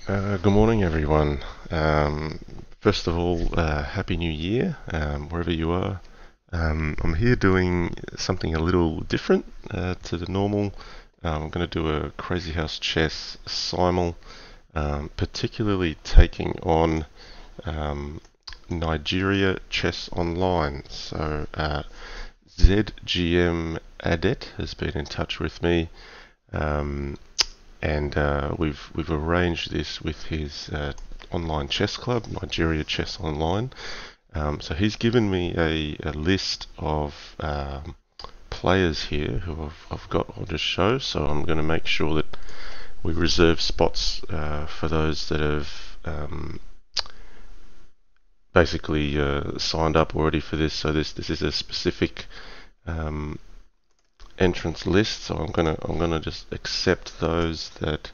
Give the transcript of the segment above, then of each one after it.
Good morning, everyone. First of all, Happy New Year, wherever you are. I'm here doing something a little different to the normal. I'm going to do a Crazy House Chess Simul, particularly taking on Nigeria Chess Online. So, ZGM Adet has been in touch with me. And we've arranged this with his online chess club, Nigeria Chess Online. So he's given me a list of players here who I've got on the show. So I'm going to make sure that we reserve spots for those that have basically signed up already for this. So this is a specific entrance list, so I'm gonna just accept those that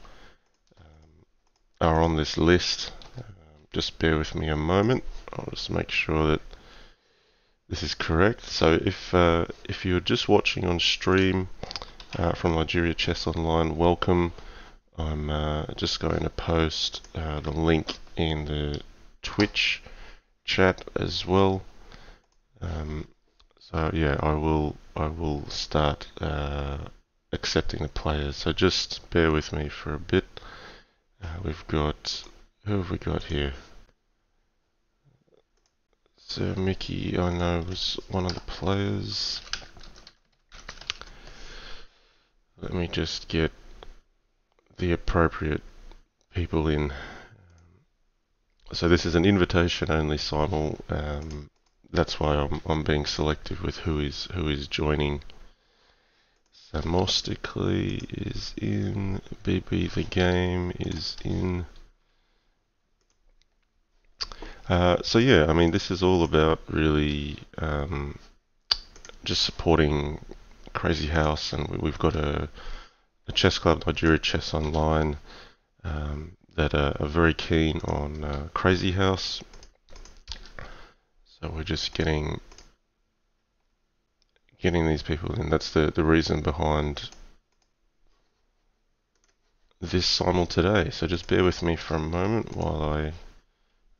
are on this list. Just bear with me a moment. I'll just make sure that this is correct. So if you're just watching on stream from Nigeria Chess Online, welcome. I'm just going to post the link in the Twitch chat as well. So yeah, I will start accepting the players. So just bear with me for a bit. We've got, who have we got here? So Mickey, I know, was one of the players. Let me just get the appropriate people in. So this is an invitation only simul. That's why I'm being selective with who is joining. Samostically is in, BB the game is in. So yeah, I mean, this is all about really just supporting Crazy House, and we've got a chess club, Nigeria Chess Online, that are very keen on Crazy House. So we're just getting these people in. That's the reason behind this simul today. So just bear with me for a moment while I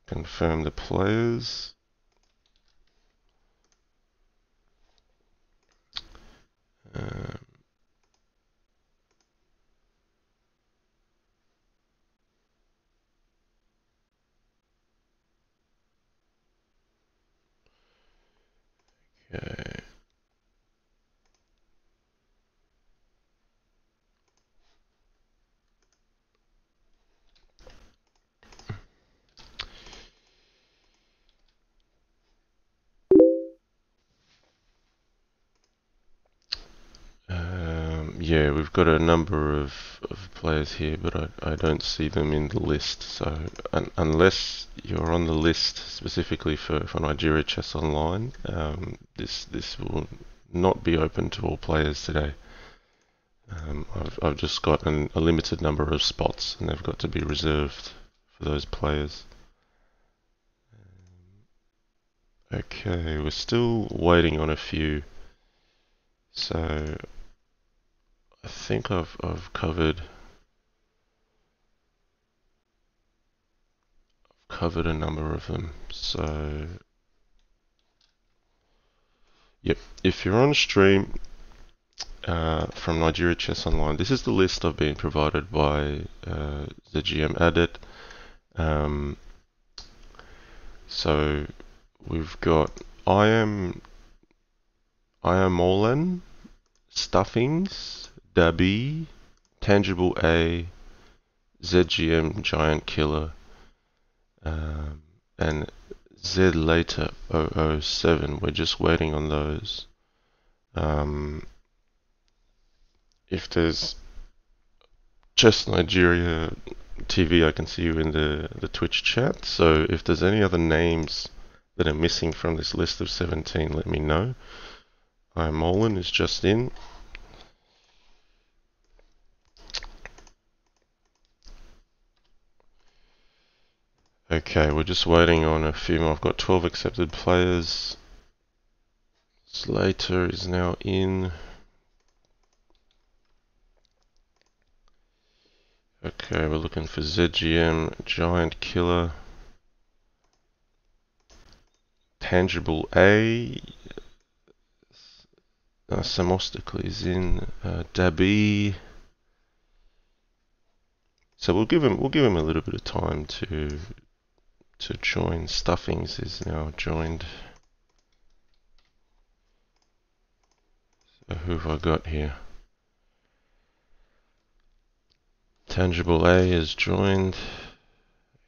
confirm the players. Okay. Yeah, we've got a number of players here, but I don't see them in the list. So unless you're on the list specifically for Nigeria Chess Online, this will not be open to all players today. I've just got a limited number of spots, and they've got to be reserved for those players. Okay, we're still waiting on a few. So I think I've covered a number of them. So yep, if you're on stream from Nigeria Chess Online, this is the list I've been provided by the GM Adet. So we've got I am Olan, Stuffings, Dabi, Tangible A, ZGM Giant Killer, and Z Later 007. We're just waiting on those. If there's Chess Nigeria TV, I can see you in the Twitch chat. So if there's any other names that are missing from this list of 17, let me know. Molan is just in. Okay, we're just waiting on a few more. I've got 12 accepted players. Slater is now in. Okay, we're looking for ZGM, Giant Killer, Tangible A, Samosticles in, Dabi. So we'll give him a little bit of time to join. Stuffings is now joined. So who have I got here? Tangible A is joined.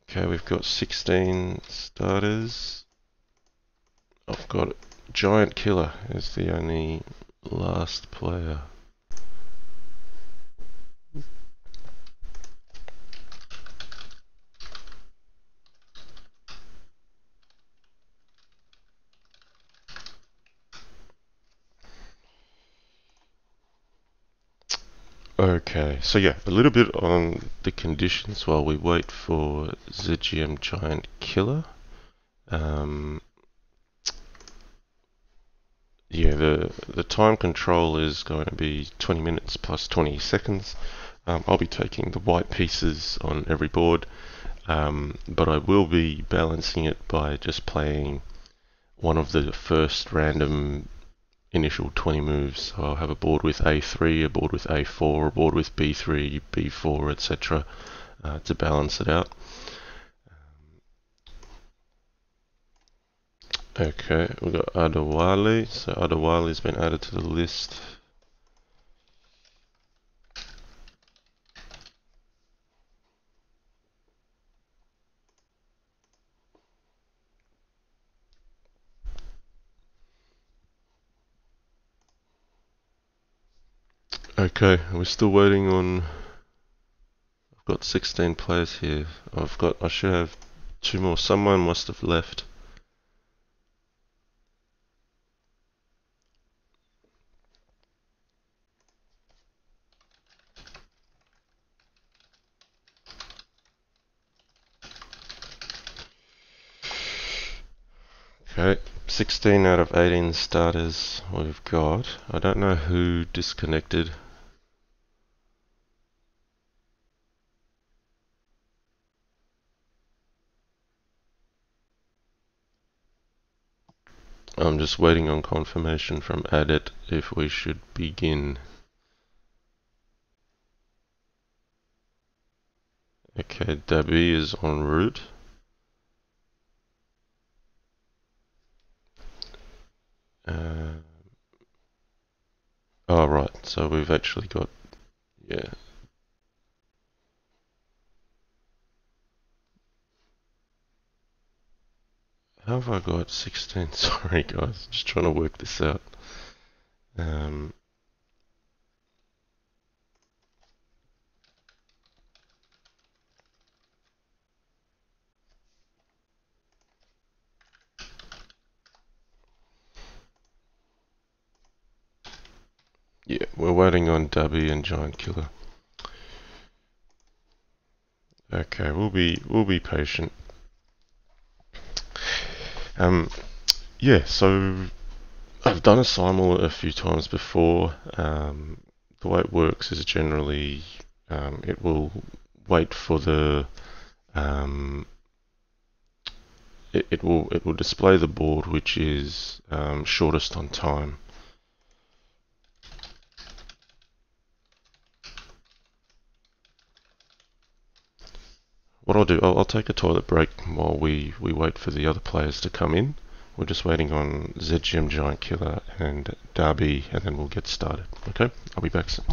Okay, we've got 16 starters. I've got Giant Killer is the only last player. Okay, so yeah, a little bit on the conditions while we wait for ZGM Giant Killer. Yeah, the time control is going to be 20 minutes plus 20 seconds. I'll be taking the white pieces on every board, but I will be balancing it by just playing one of the first random initial 20 moves. So I'll have a board with A3, a board with A4, a board with B3, B4, etc. To balance it out. Okay, we've got Adewale. So Adewale's been added to the list. Okay, we're still waiting on. I've got 16 players here. I should have 2 more. Someone must have left. Okay, 16 out of 18 starters we've got. I don't know who disconnected. I'm just waiting on confirmation from Adet if we should begin. Okay, Dabi is en route. Oh right, so we've actually got, yeah. How have I got 16? Sorry guys, just trying to work this out. Yeah, we're waiting on Dabi and Giant Killer. Okay, we'll be patient. Yeah, so I've done a simul a few times before. The way it works is generally it will wait for the it will display the board which is shortest on time. What I'll do, I'll take a toilet break while we wait for the other players to come in. We're just waiting on ZGM Giant Killer and Darby, and then we'll get started. Okay, I'll be back soon.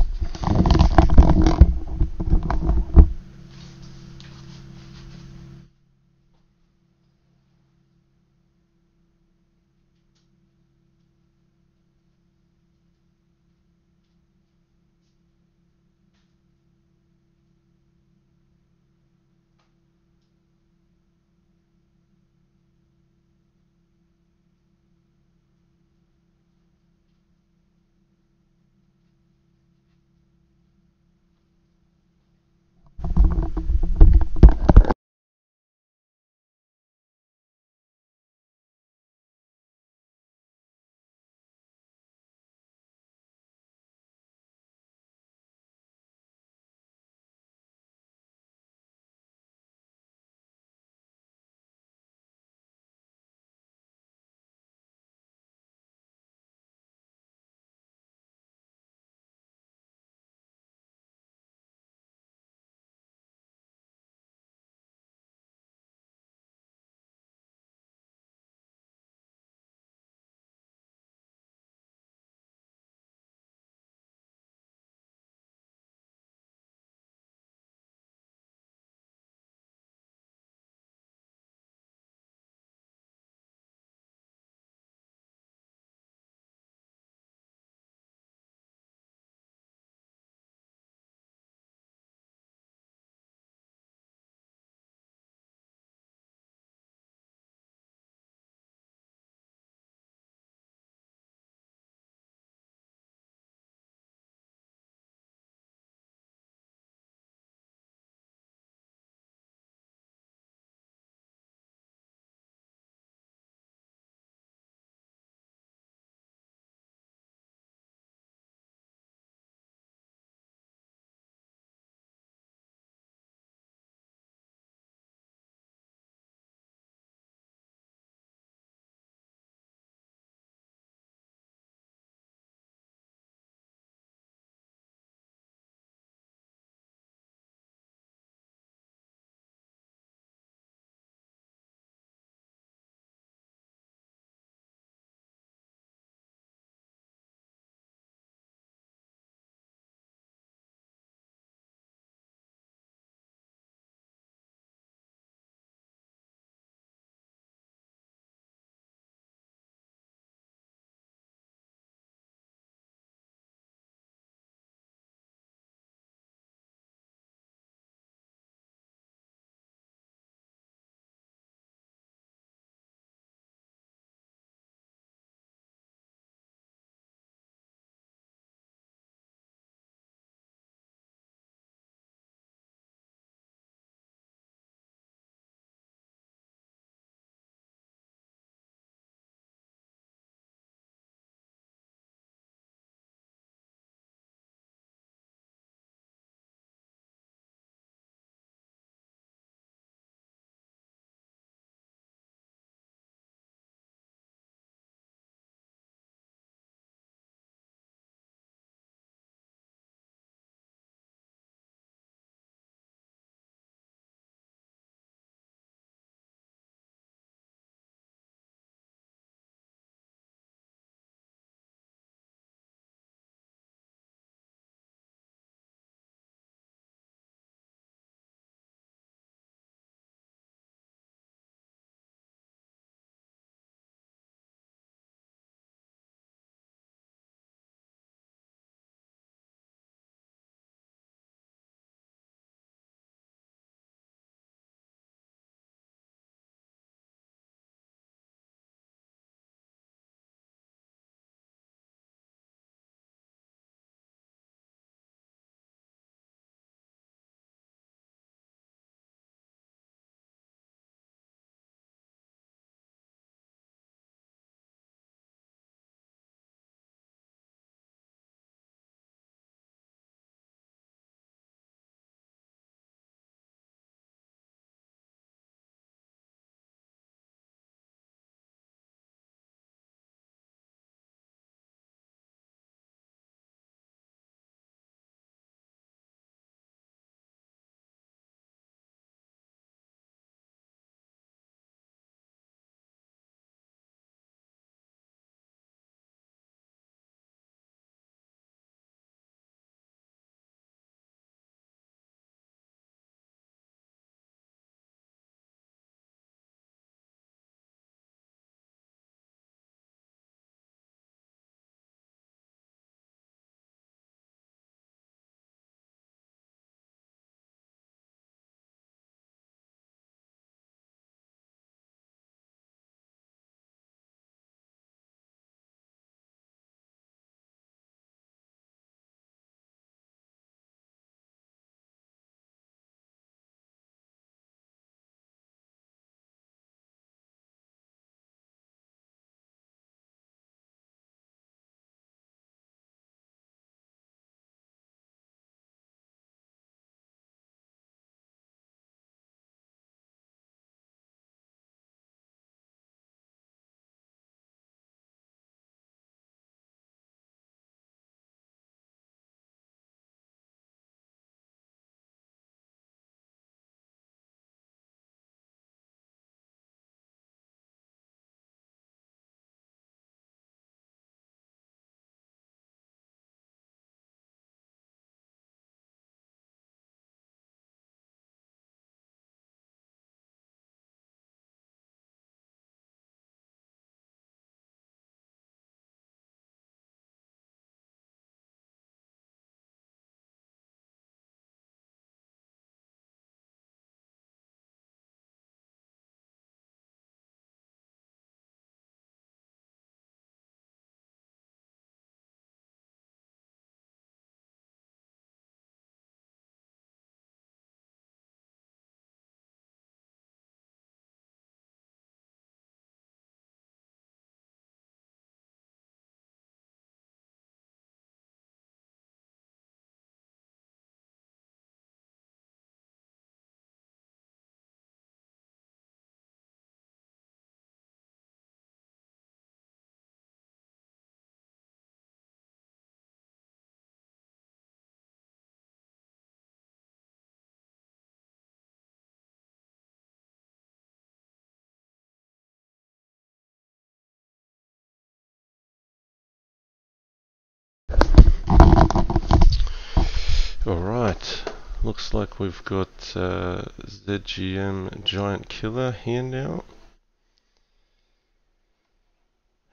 Alright, looks like we've got ZGM Giant Killer here now.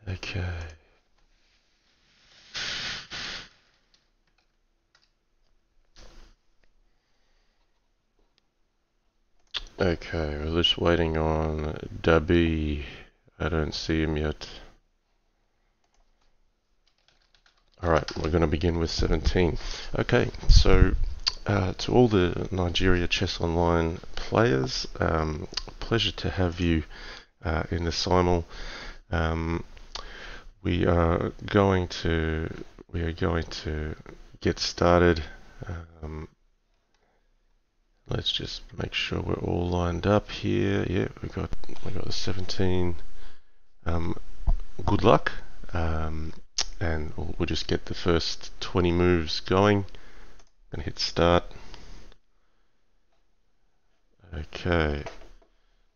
Okay. Okay, we're just waiting on Dubby. I don't see him yet. Alright, we're going to begin with 17. Okay, so to all the Nigeria Chess Online players, pleasure to have you in the Simul. We are going to get started. Let's just make sure we're all lined up here. Yeah, we got the 17. Good luck. And we'll just get the first 20 moves going and hit start. Okay,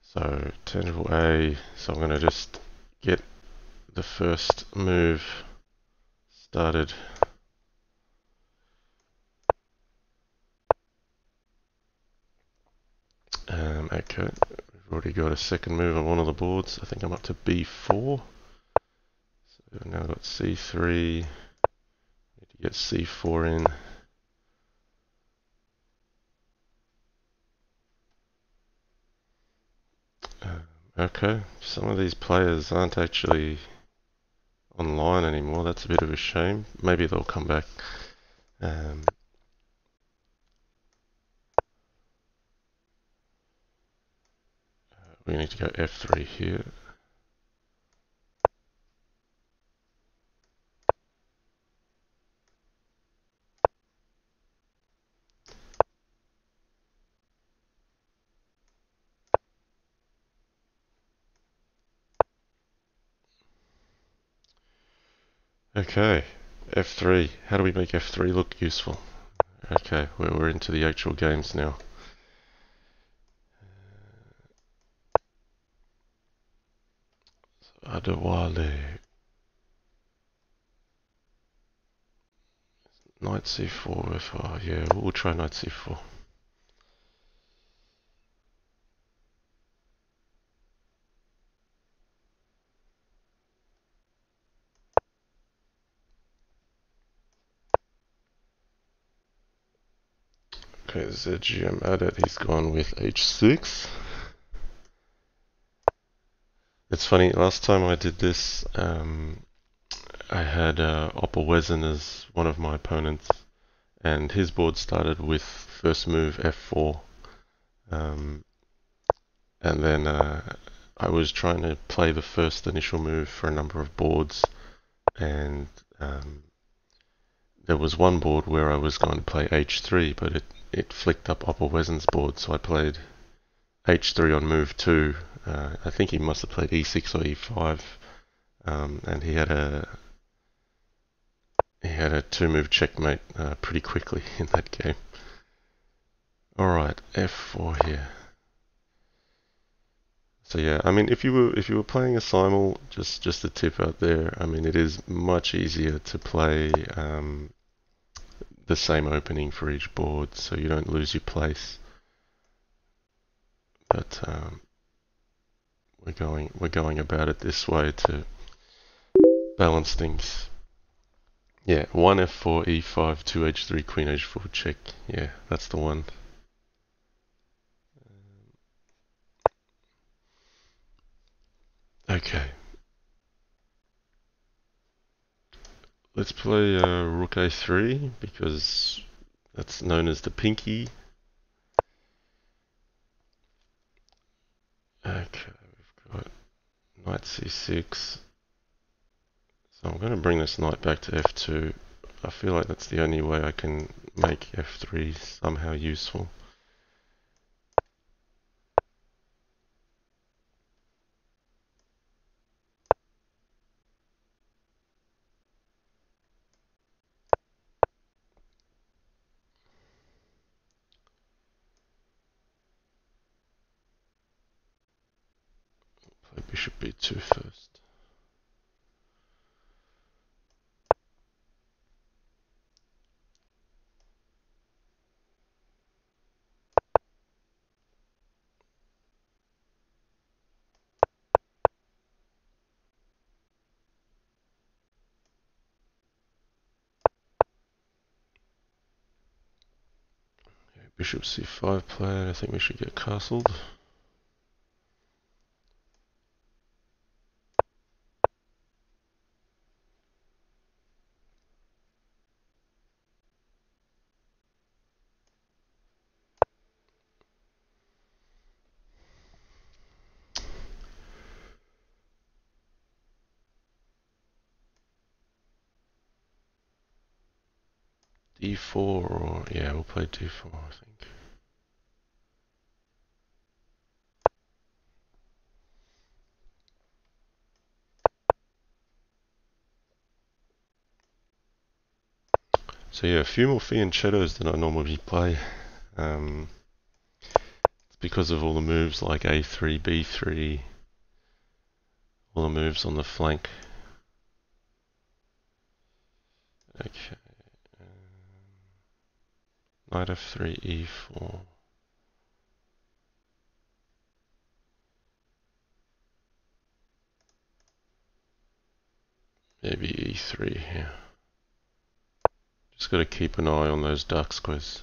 so tangibly A, so I'm going to just get the first move started. Okay, we've already got a second move on one of the boards. I think I'm up to B4. So we've now got C3. Need to get C4 in. Okay, some of these players aren't actually online anymore. That's a bit of a shame. Maybe they'll come back. We need to go F3 here. Okay, F3. How do we make F3 look useful? Okay, we're into the actual games now. Adewale. Knight C4, F4. Yeah, we'll try Knight C4. Okay, ZGM Adet, he's gone with H6. It's funny, last time I did this, I had Opperwezen as one of my opponents, and his board started with first move F4. And then I was trying to play the first initial move for a number of boards, and there was one board where I was going to play H3, but it flicked up Opperwezen's board, so I played H3 on move 2. I think he must have played E6 or E5, and he had a 2-move checkmate pretty quickly in that game. Alright, F4 here. So yeah, I mean, if you were playing a Simul, just a tip out there. I mean, it is much easier to play the same opening for each board, so you don't lose your place. But we're going about it this way to balance things. Yeah, 1 F4, E5, 2 H3, Queen H4, check. Yeah, that's the one. Okay. Let's play Rook A3 because that's known as the pinky. Okay, we've got Knight C6. So I'm going to bring this knight back to F2. I feel like that's the only way I can make F3 somehow useful. Play Bishop B2 first. Bishop c5 played. I think we should get castled. d4 or yeah, we'll play d4, I think. So yeah, a few more fianchettos than I normally play. It's because of all the moves like a3, b3, all the moves on the flank. Okay. Knight f3, e4. Maybe e3 here. Just got to keep an eye on those dark squares.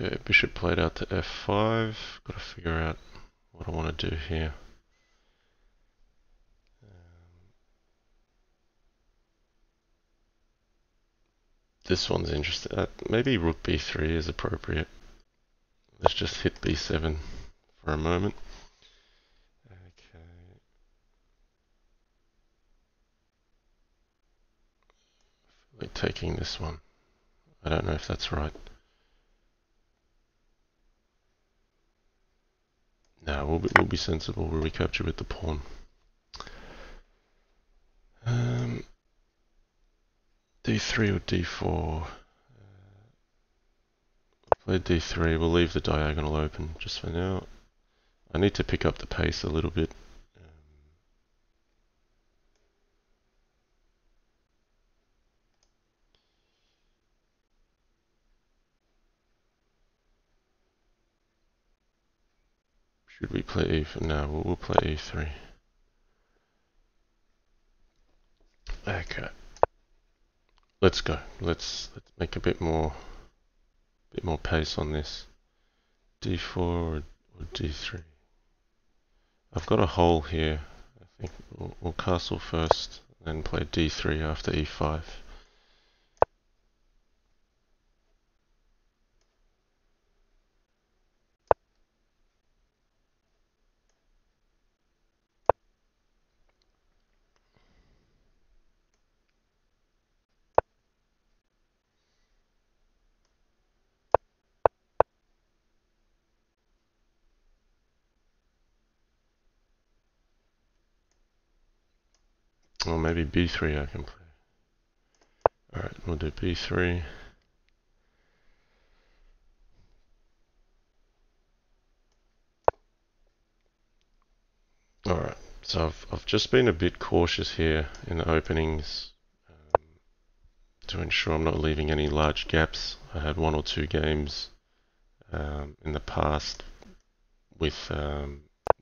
Okay, bishop played out to f5. Got to figure out what I want to do here. This one's interesting. Maybe rook b3 is appropriate. Let's just hit b7 for a moment. Okay. We're taking this one. I don't know if that's right. No, we'll be sensible. We'll recapture with the pawn. d3 or d4. Play d3. We'll leave the diagonal open just for now. I need to pick up the pace a little bit. Should we play e4? No, we'll play e3. Okay. Let's go. Let's make a bit more pace on this. d4 or d3. I've got a hole here. I think we'll castle first, then play d3 after e5. Or maybe b3 I can play. Alright, we'll do b3. Alright, so I've just been a bit cautious here in the openings to ensure I'm not leaving any large gaps. I had one or two games in the past with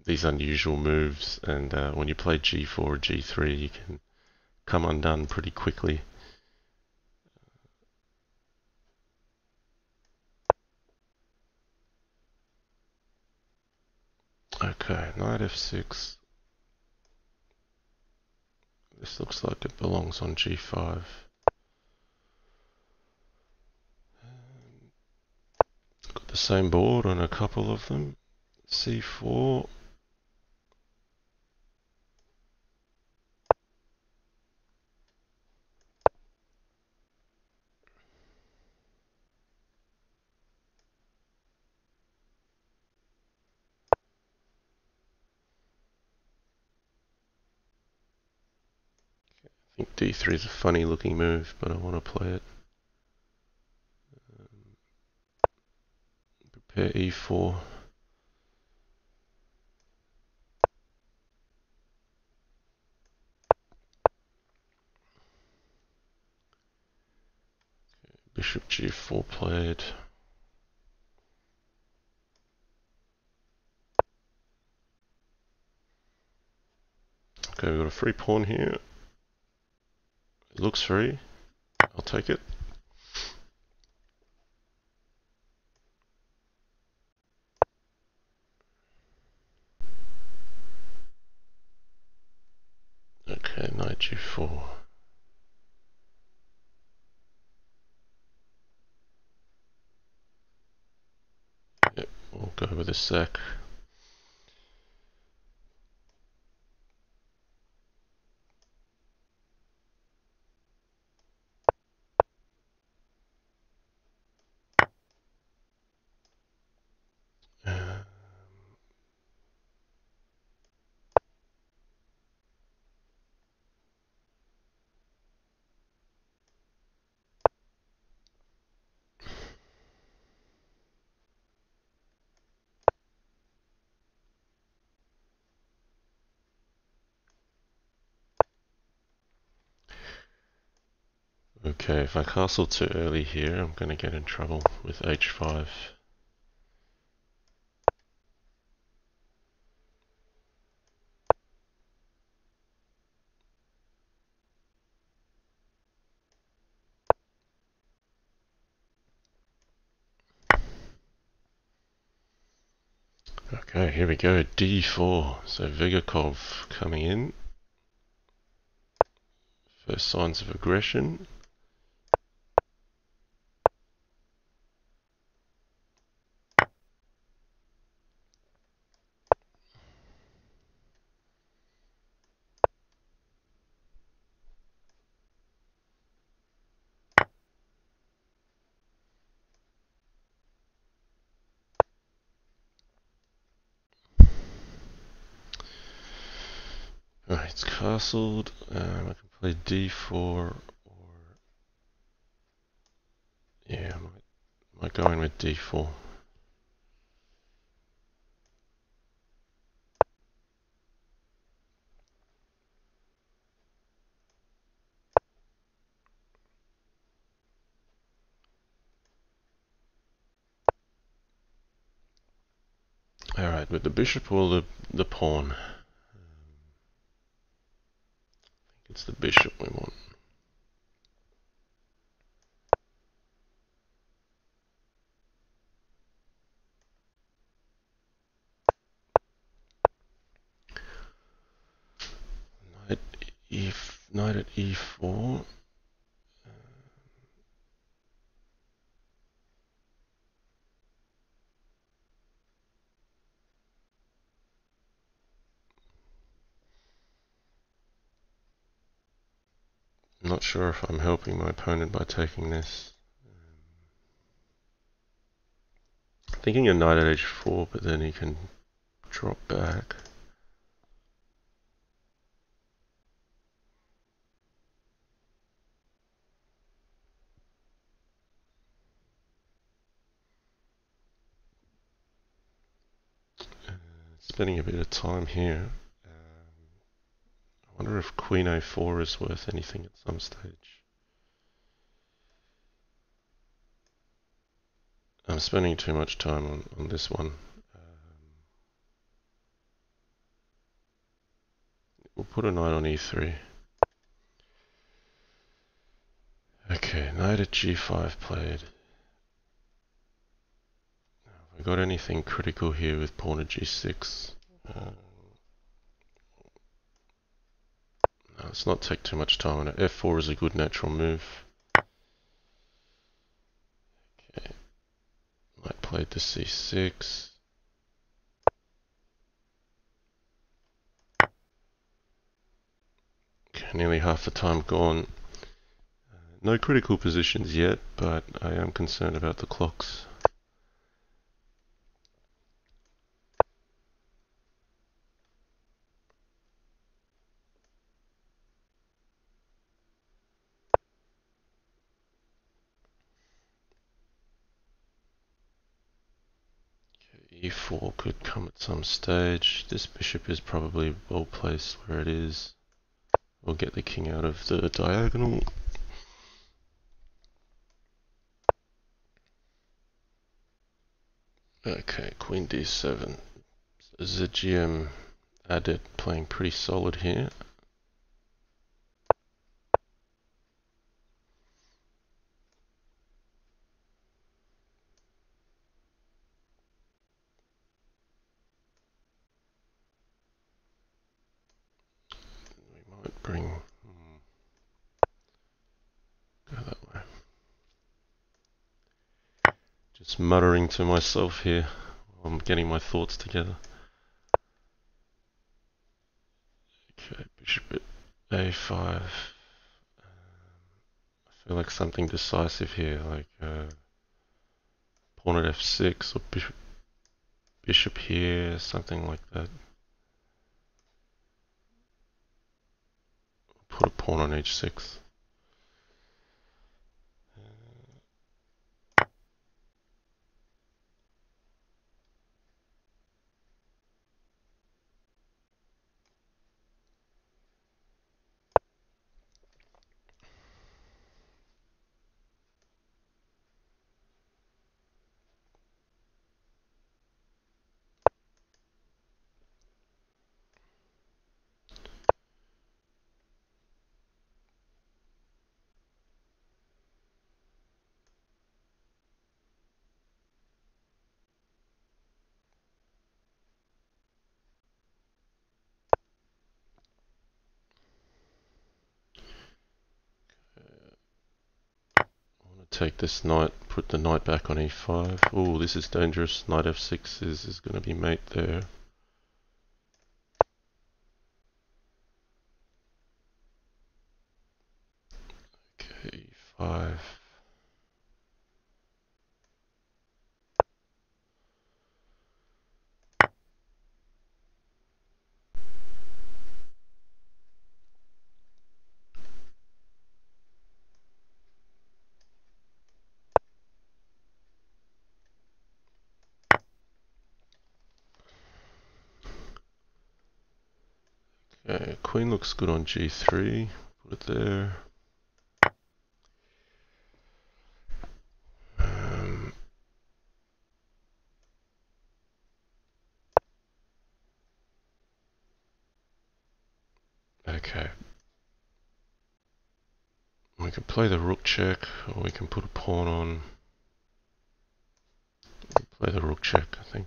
these unusual moves, and when you play g4 or g3 you can come undone pretty quickly. Okay, knight f6. This looks like it belongs on g5. Got the same board on a couple of them. c4. I think d3 is a funny looking move, but I want to play it. Prepare e4. bishop g4 played. Okay, we've got a free pawn here. It looks free. I'll take it. Okay, knight g4. Yep, we'll go with a sack. Okay, if I castle too early here, I'm going to get in trouble with h5. Okay, here we go, d4. So Vigakov coming in. First signs of aggression. Alright, it's castled. I can play d4 or... Yeah, I might go in with d4. Alright, with the bishop or the pawn? I think it's the bishop we want. Knight at e4. I'm not sure if I'm helping my opponent by taking this. Thinking a knight at h4, but then he can drop back. Spending a bit of time here. I wonder if queen a4 is worth anything at some stage. I'm spending too much time on this one. We'll put a knight on e3. Okay, knight at g5 played. Have I got anything critical here with pawn at g6? No, let's not take too much time on it. f4 is a good natural move. Okay, knight played to c6. Okay, nearly half the time gone. No critical positions yet, but I am concerned about the clocks. e4 could come at some stage. This bishop is probably well placed where it is. We'll get the king out of the diagonal. Okay, queen d7. ZGM Adet playing pretty solid here. We might bring... go that way. Just muttering to myself here while I'm getting my thoughts together. Okay, bishop at a5. I feel like something decisive here, like pawn at f6 or bishop here, something like that. Put a pawn on h6. Take this knight, put the knight back on e5. Oh, this is dangerous. Knight f6 is going to be mate there. Okay, e5. Okay, queen looks good on g3. Put it there. Okay. We can play the rook check, or we can put a pawn on. Play the rook check, I think.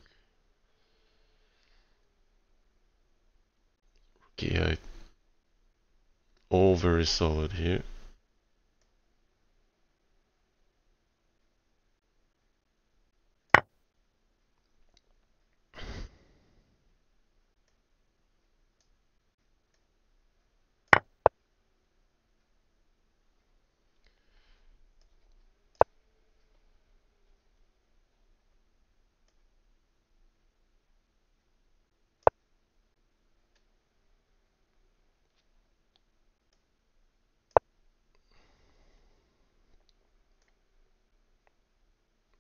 Rook e8. All very solid here.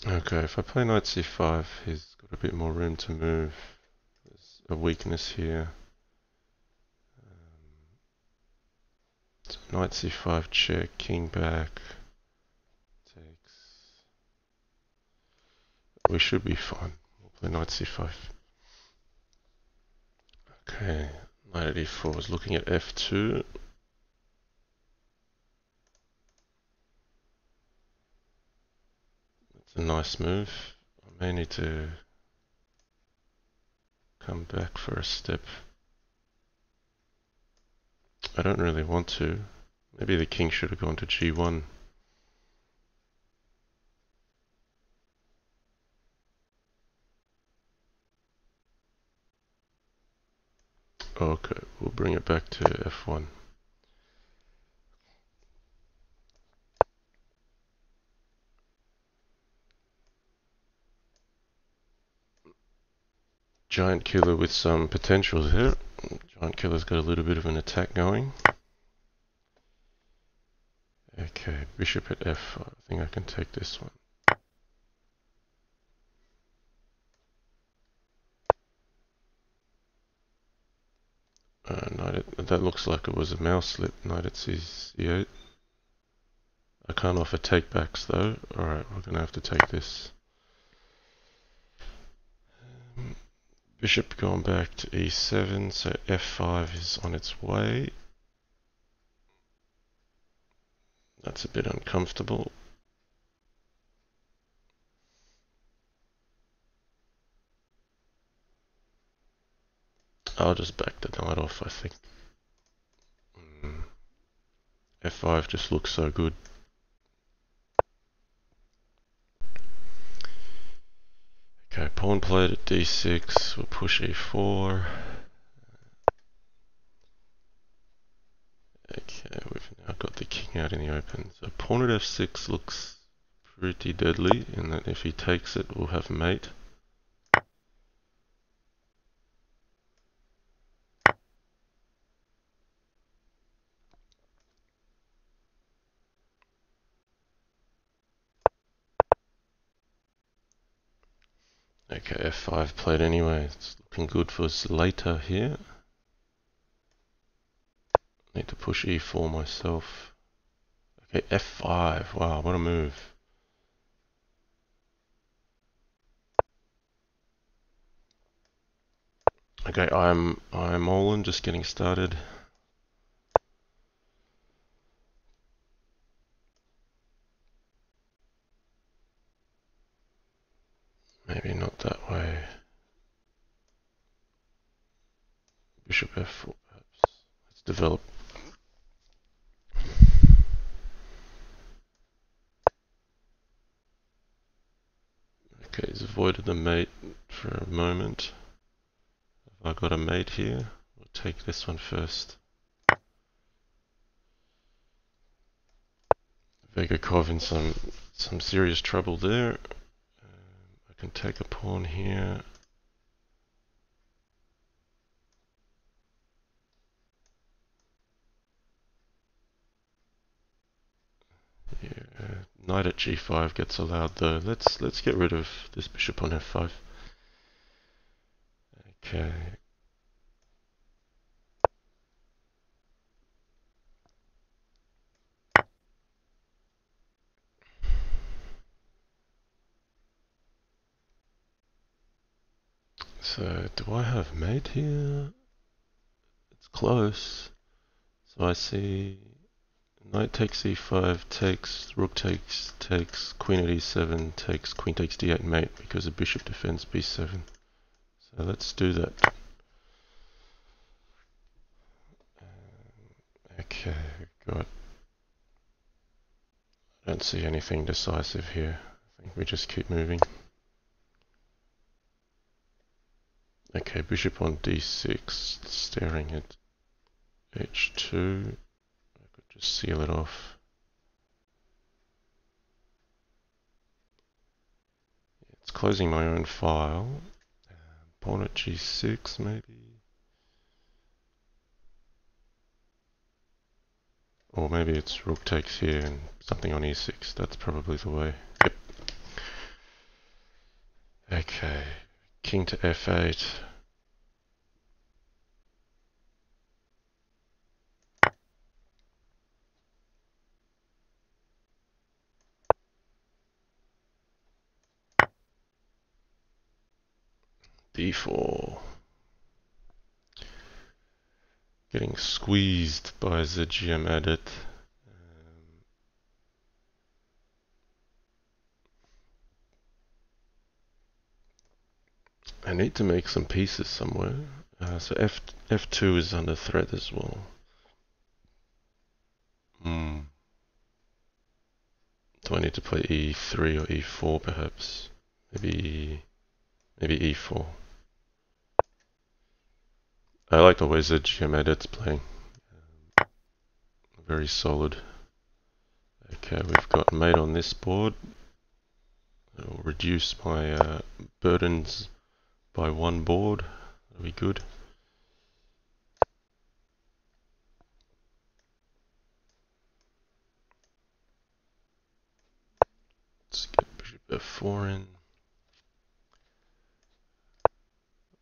Okay, if I play knight c5, he's got a bit more room to move. There's a weakness here. So knight c5 check, king back. Takes. We should be fine. We'll play knight c5. Okay, knight at e4 is looking at f2. That's a nice move. I may need to come back for a step. I don't really want to. Maybe the king should have gone to g1. Okay, we'll bring it back to f1. Giant killer with some potential here. Giant killer's got a little bit of an attack going. Okay, bishop at f5. I think I can take this one. That looks like it was a mouse slip. Knight at c8. I can't offer takebacks though. Alright, we're going to have to take this. Bishop going back to e7, so f5 is on its way. That's a bit uncomfortable. I'll just back the knight off, I think. F5 just looks so good. Okay, pawn played at d6, we'll push e4. Okay, we've now got the king out in the open. So pawn at f6 looks pretty deadly, in that if he takes it, we'll have mate. Okay, f5 played anyway. It's looking good for us later here. Need to push e4 myself. Okay, f5. Wow, what a move. Okay, I'm all in, just getting started. Maybe not that way. Bishop f4 perhaps. Let's develop. Okay, he's avoided the mate for a moment. Have I got a mate here? We'll take this one first. Vegakov in some serious trouble there. I can take a pawn here. Yeah, knight at g5 gets allowed though. Let's get rid of this bishop on f5. Okay. So do I have mate here? It's close. So I see knight takes e5, takes, rook takes, queen at e7, takes, queen takes d8 mate because the bishop defends b7. So let's do that. Okay, we've got... I don't see anything decisive here. I think we just keep moving. Okay, bishop on d6, staring at h2. I could just seal it off. It's closing my own file. Pawn at g6 maybe. Or maybe it's rook takes here and something on e6. That's probably the way. Yep. Okay. King to f8. d4. Getting squeezed by ZGM Adet. I need to make some pieces somewhere. So f2 is under threat as well. Do I need to play e3 or e4 perhaps? Maybe e4. I like the way ZGM Adet's playing. Very solid. Okay, we've got mate on this board. It'll reduce my burdens by one board. That'll be good. Let's get bishop f4 in.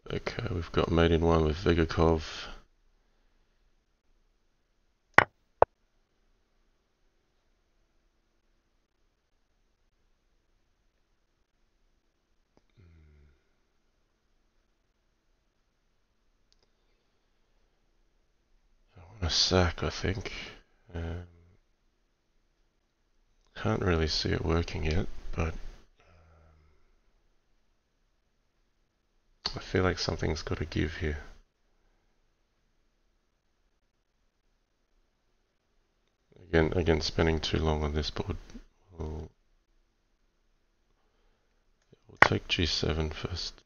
Okay, we've got mate in one with Vegakov. a sack, I think. Can't really see it working yet, but I feel like something's got to give here. Again, spending too long on this board. We'll take G7 first.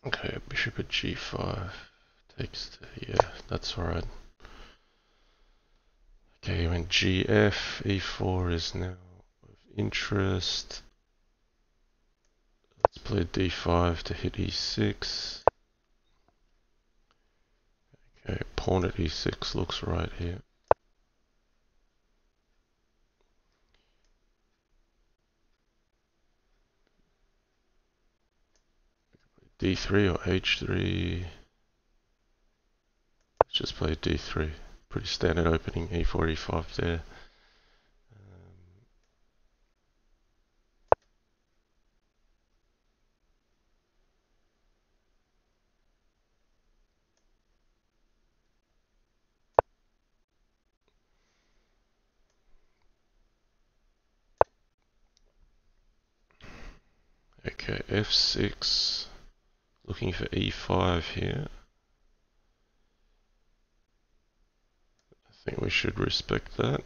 Okay, bishop at G5 takes the, yeah, that's alright. Okay, when GF, E4 is now of interest. Let's play D5 to hit E6. Okay, pawn at E6 looks right here. D3 or H3. Let's just play D3. Pretty standard opening, E4, E5 there. Okay, F6. Looking for E5 here. I think we should respect that.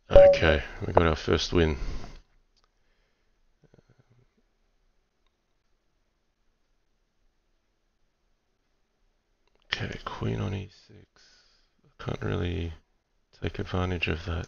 Okay, we got our first win. Okay, queen on E6. I can't really take advantage of that.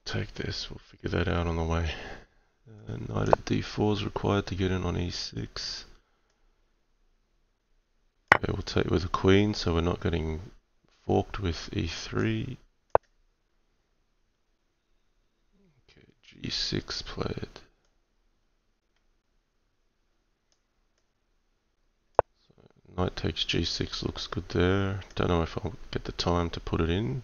Take this, we'll figure that out on the way. Knight at D4 is required to get in on E6. Okay, we'll take with a queen so we're not getting forked with E3. Okay, G6 played. So knight takes G6 looks good there. Don't know if I'll get the time to put it in.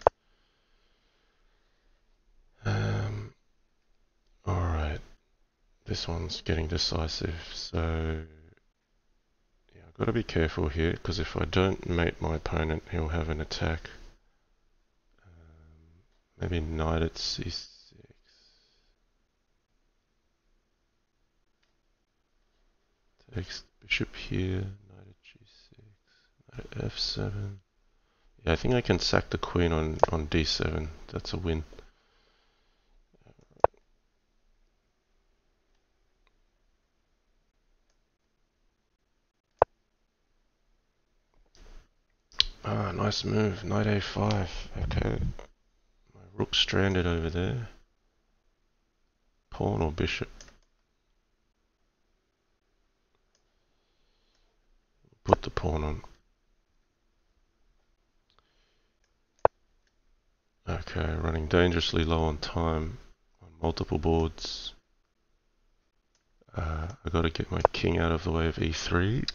Alright, this one's getting decisive, so yeah, I've got to be careful here, because if I don't mate my opponent, he'll have an attack. Maybe knight at C6. Takes bishop here, knight at G6, knight at F7. Yeah, I think I can sack the queen on D7, that's a win. Ah, nice move. Knight A5. Okay. My rook's stranded over there. Pawn or bishop? Put the pawn on. Okay, running dangerously low on time on multiple boards. I gotta get my king out of the way of E3.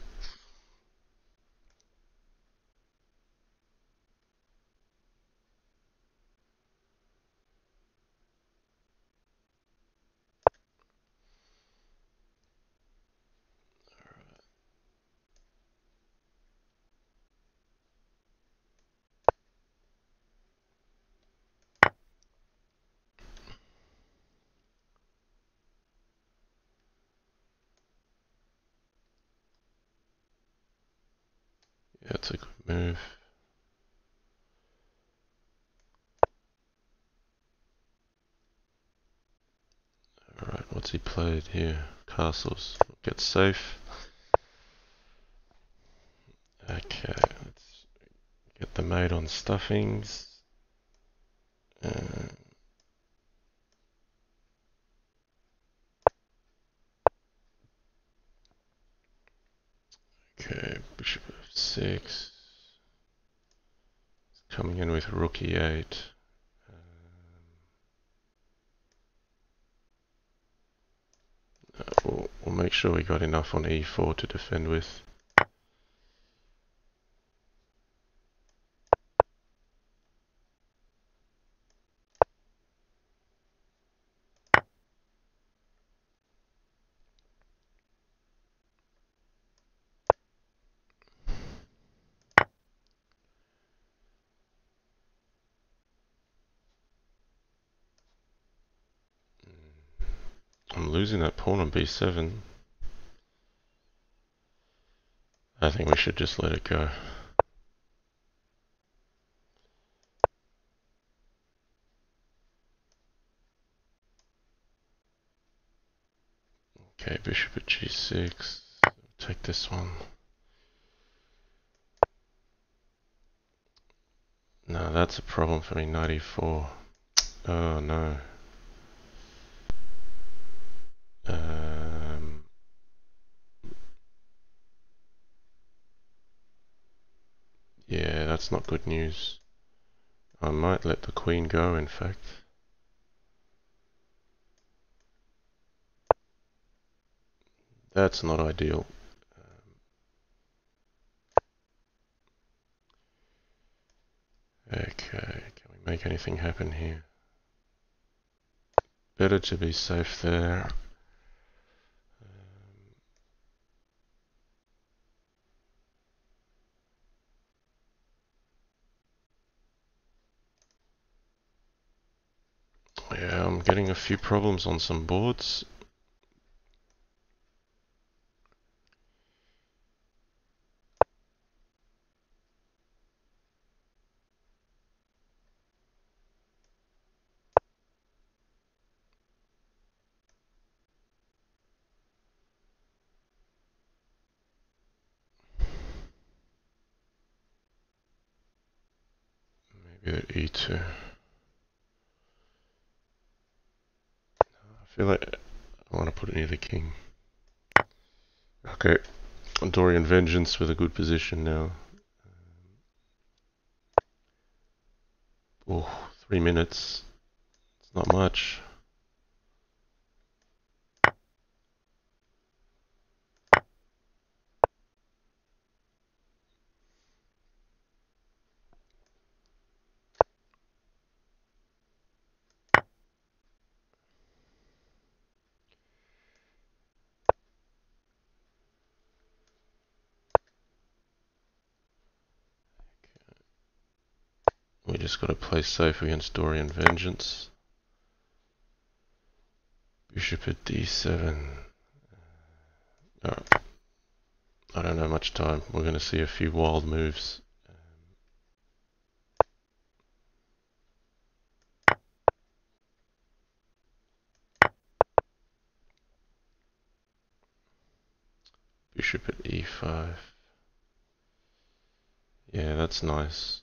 Yeah, it's a good move. Alright, what's he played here? Castles. Get safe. Okay, let's get the mate on stuffings. Uh, okay, bishop f6. Coming in with rook e8. We'll make sure we got enough on e4 to defend with. I'm losing that pawn on b7. I think we should just let it go. Okay, bishop at g6. Take this one. No, that's a problem for me, knight e4. Oh no. Yeah, that's not good news. I might let the queen go, in fact. That's not ideal. Okay, can we make anything happen here? Better to be safe there. Yeah, I'm getting a few problems on some boards. Maybe at e2. I feel like I want to put it near the king. Okay, Dorian Vengeance with a good position now. Oh, 3 minutes. It's not much. We just got to play safe against Dorian Vengeance. Bishop at d7. Alright. I don't have much time. We're going to see a few wild moves. Bishop at e5. Yeah, that's nice.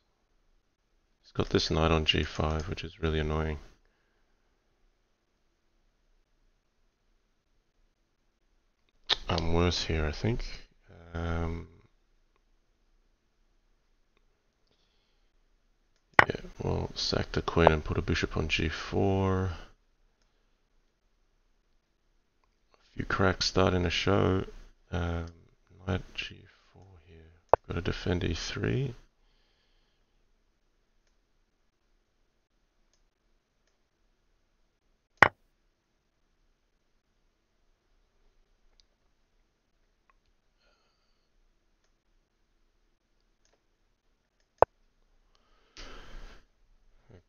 He's got this knight on g5, which is really annoying. I'm worse here, I think. Yeah, we'll sack the queen and put a bishop on g4. A few cracks starting to show. Knight g4 here. Got to defend e3.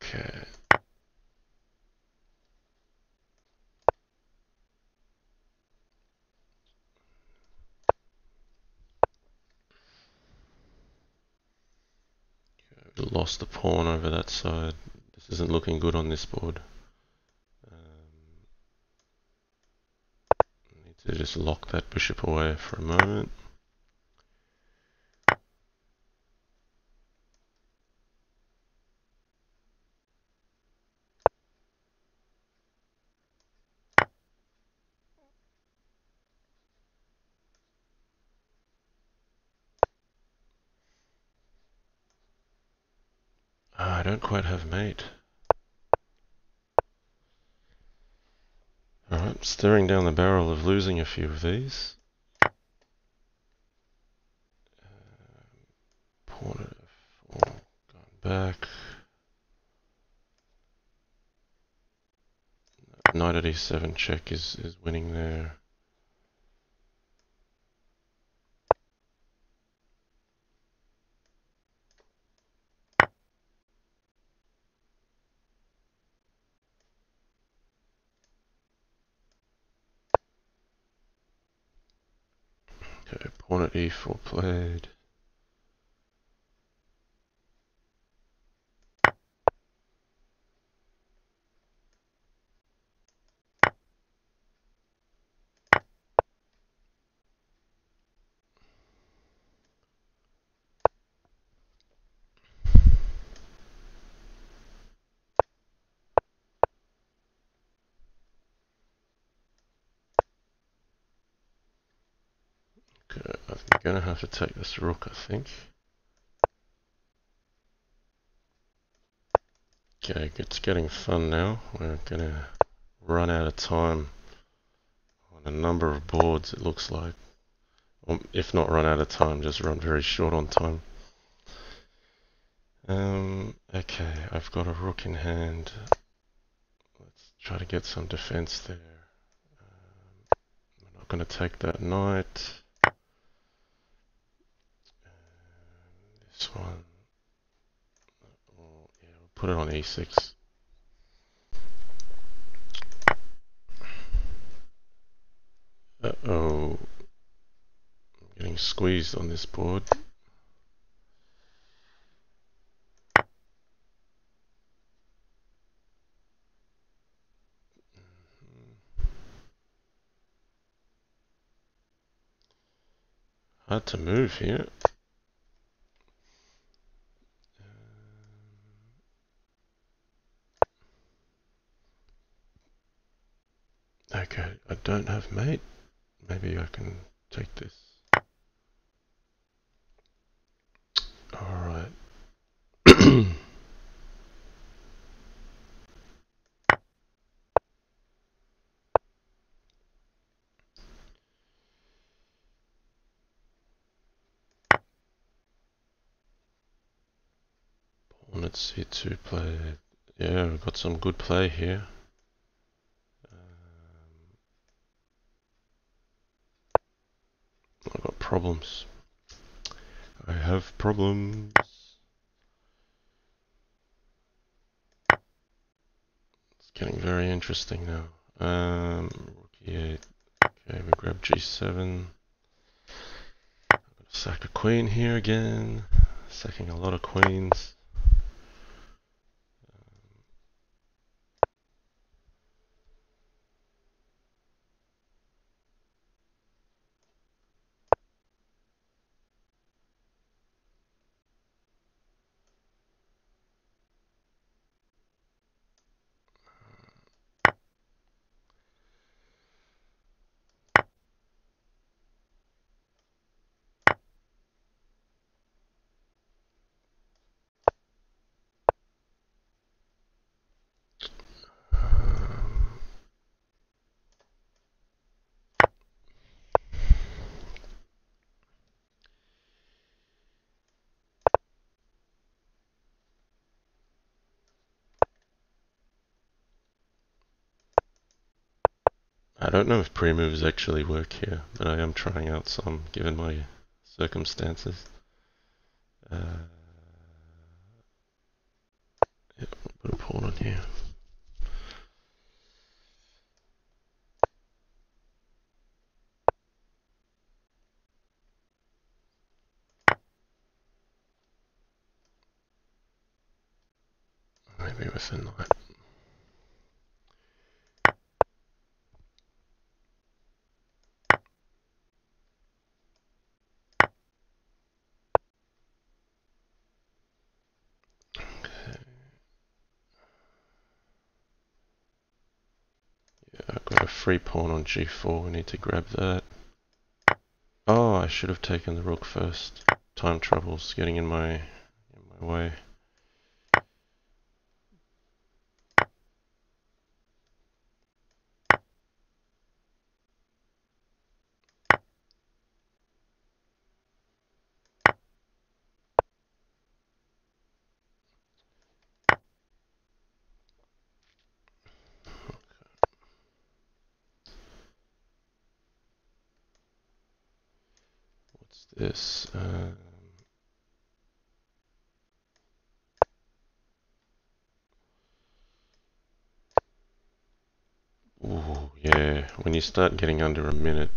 Okay. Lost the pawn over that side. This isn't looking good on this board. Need to just lock that bishop away for a moment. don't quite have mate. Alright, staring down the barrel of losing a few of these. Pawn at f4, going back. Knight at e7 check is winning there. Okay, pawn at e4 played. Okay, I'm gonna have to take this rook, I think. Okay, it's getting fun now. We're gonna run out of time on a number of boards, it looks like. Or if not run out of time, just run very short on time. Okay, I've got a rook in hand. Let's try to get some defense there. I'm not going to take that knight. This one. Oh, yeah, we'll put it on e6. Uh-oh. I'm getting squeezed on this board. Hard to move here. Okay, I don't have mate. Maybe I can take this. Alright. Pawn at c2 play. Yeah, we've got some good play here. I've got problems. I have problems. It's getting very interesting now. Rook e8. Okay, we grab g7. I'm gonna sack a queen here again. Sacking a lot of queens. I don't know if pre-moves actually work here, but I am trying out some given my circumstances. Yeah, we'll put a pawn on here. Maybe with a knight. I've got a free pawn on g4, we need to grab that. Oh, I should have taken the rook first. Time troubles getting in my way. this? Ooh, yeah, when you start getting under a minute.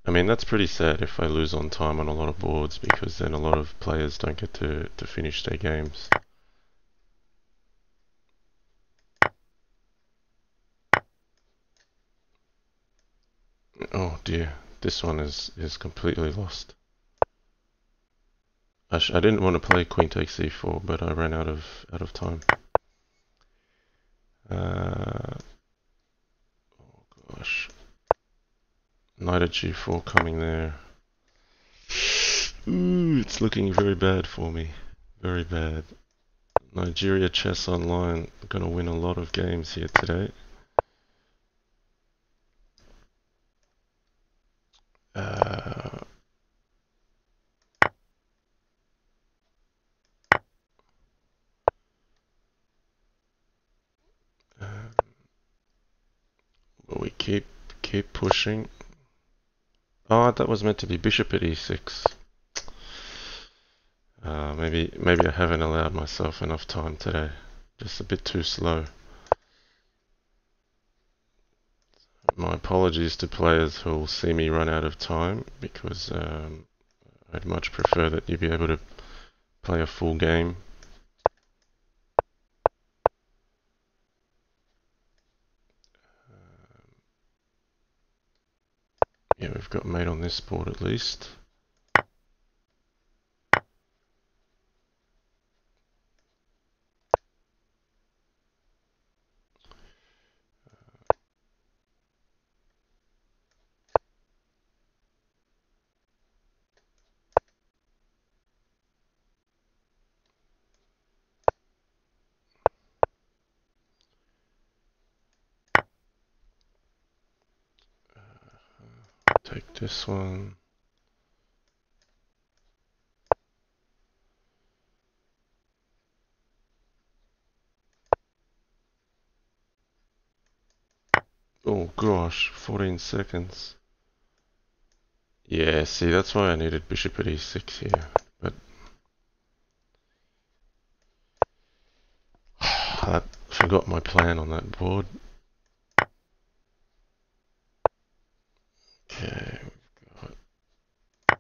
I mean, that's pretty sad if I lose on time on a lot of boards, because then a lot of players don't get to finish their games. Oh dear, this one is completely lost. I didn't want to play Queen takes e4, but I ran out of time. Oh gosh, Knight at g4 coming there. Ooh, it's looking very bad for me. Very bad. Nigeria Chess Online, gonna win a lot of games here today. But we keep pushing. Oh, that was meant to be bishop at e6. Maybe I haven't allowed myself enough time today. Just a bit too slow. My apologies to players who will see me run out of time, because I'd much prefer that you be able to play a full game. Yeah, we've got mate on this board at least. Take this one. Oh gosh, 14 seconds. Yeah, see, that's why I needed bishop at e6 here. But I forgot my plan on that board. Okay, we've got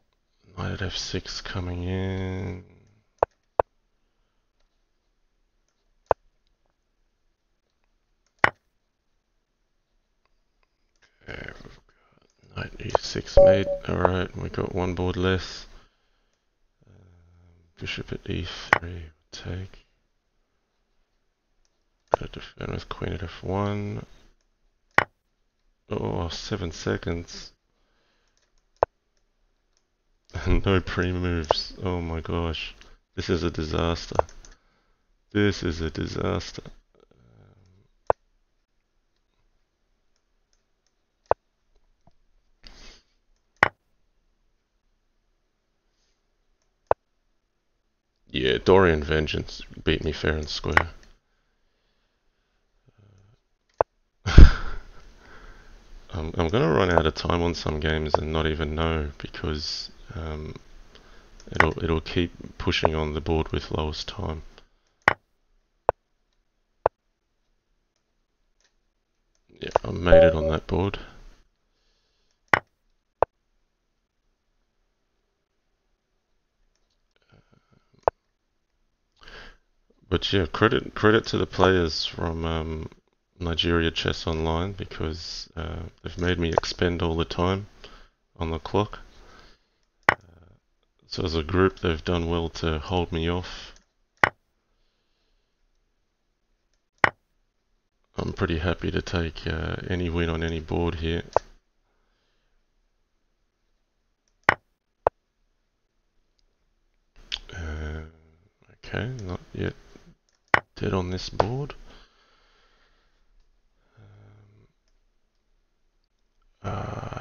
knight at f6 coming in. Okay, we've got knight e6 mate. Alright, we got one board less. Bishop at e3, take. Gotta defend with queen at f1. Oh, 7 seconds. No pre-moves. Oh my gosh. This is a disaster. This is a disaster. Yeah, Dorian Vengeance beat me fair and square. I'm gonna run out of time on some games and not even know, because it'll keep pushing on the board with lowest time. Yeah, I made it on that board. But yeah, credit to the players from Nigeria Chess Online, because they've made me expend all the time on the clock. So as a group, they've done well to hold me off. I'm pretty happy to take any win on any board here. Okay, not yet dead on this board.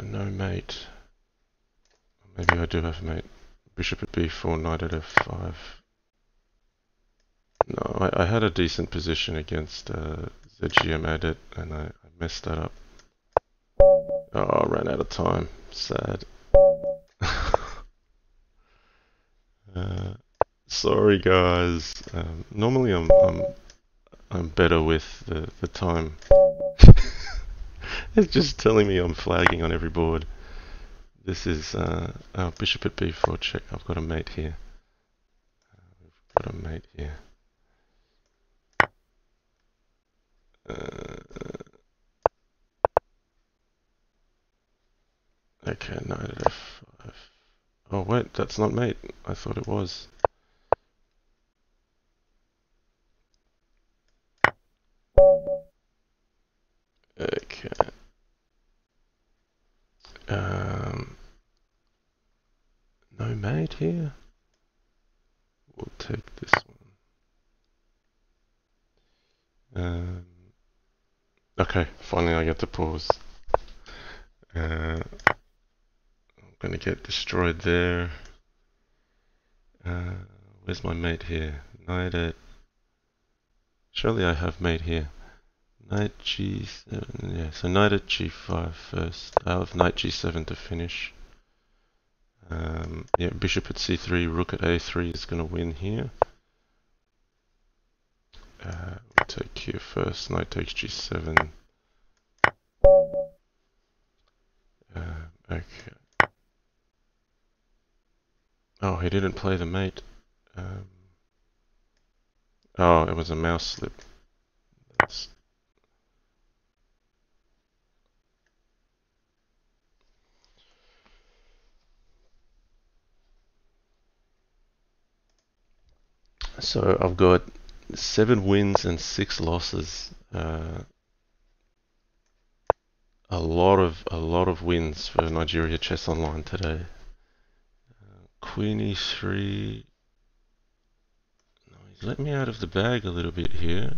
No mate. Maybe I do have mate. Bishop at b4, knight at f5. No, I had a decent position against ZGM Adet, and I messed that up. Oh, I ran out of time. Sad. uh, Sorry, guys. Normally I'm better with the time. It's just telling me I'm flagging on every board. This is bishop at b4 check. I've got a mate here. Got a mate here. Okay, knight at f5. Oh wait, that's not mate. I thought it was. Okay. No mate here. We'll take this one. Okay, finally I get to pause. I'm gonna get destroyed there. Where's my mate here? Knight at... Surely I have mate here. Knight g7, yeah, so knight at g5 first. I'll have knight g7 to finish. Yeah, bishop at c3, rook at a3 is gonna win here. We'll take here first, knight takes g7. Okay. Oh, he didn't play the mate. Oh, it was a mouse slip. So I've got 7 wins and 6 losses. A lot of wins for Nigeria Chess Online today. Queen e3. No, he's let me out of the bag a little bit here.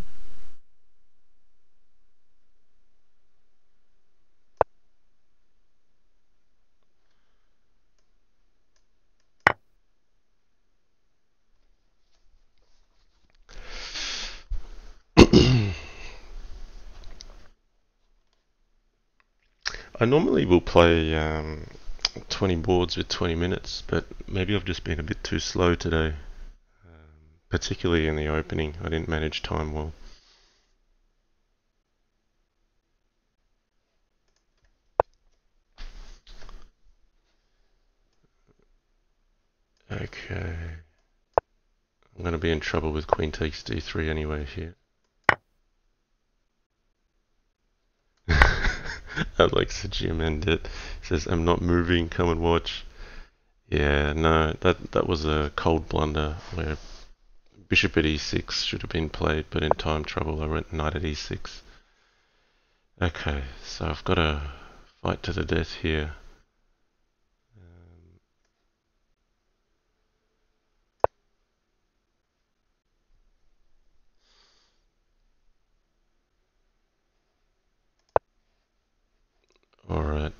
I normally will play 20 boards with 20 minutes, but maybe I've just been a bit too slow today. Particularly in the opening, I didn't manage time well. Okay. I'm going to be in trouble with queen takes d3 anyway here. Alexa Jim Adet says, I'm not moving, come and watch. Yeah, no, that was a cold blunder where bishop at e6 should have been played, but in time trouble I went knight at e6. Okay, so I've got to fight to the death here. Alright,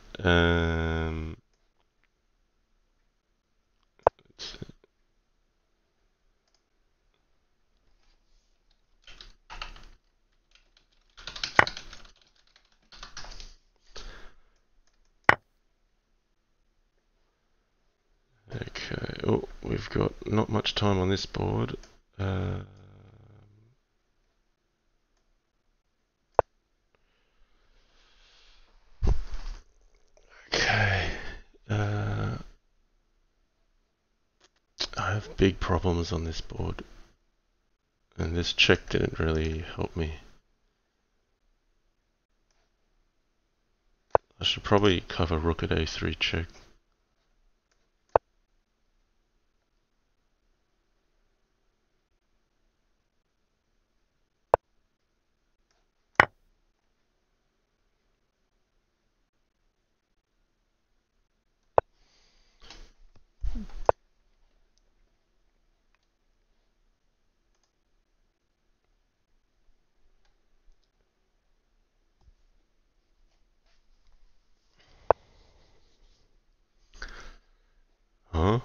okay, oh, we've got not much time on this board. Okay, I have big problems on this board, and this check didn't really help me. I should probably cover rook at a3 check. Huh?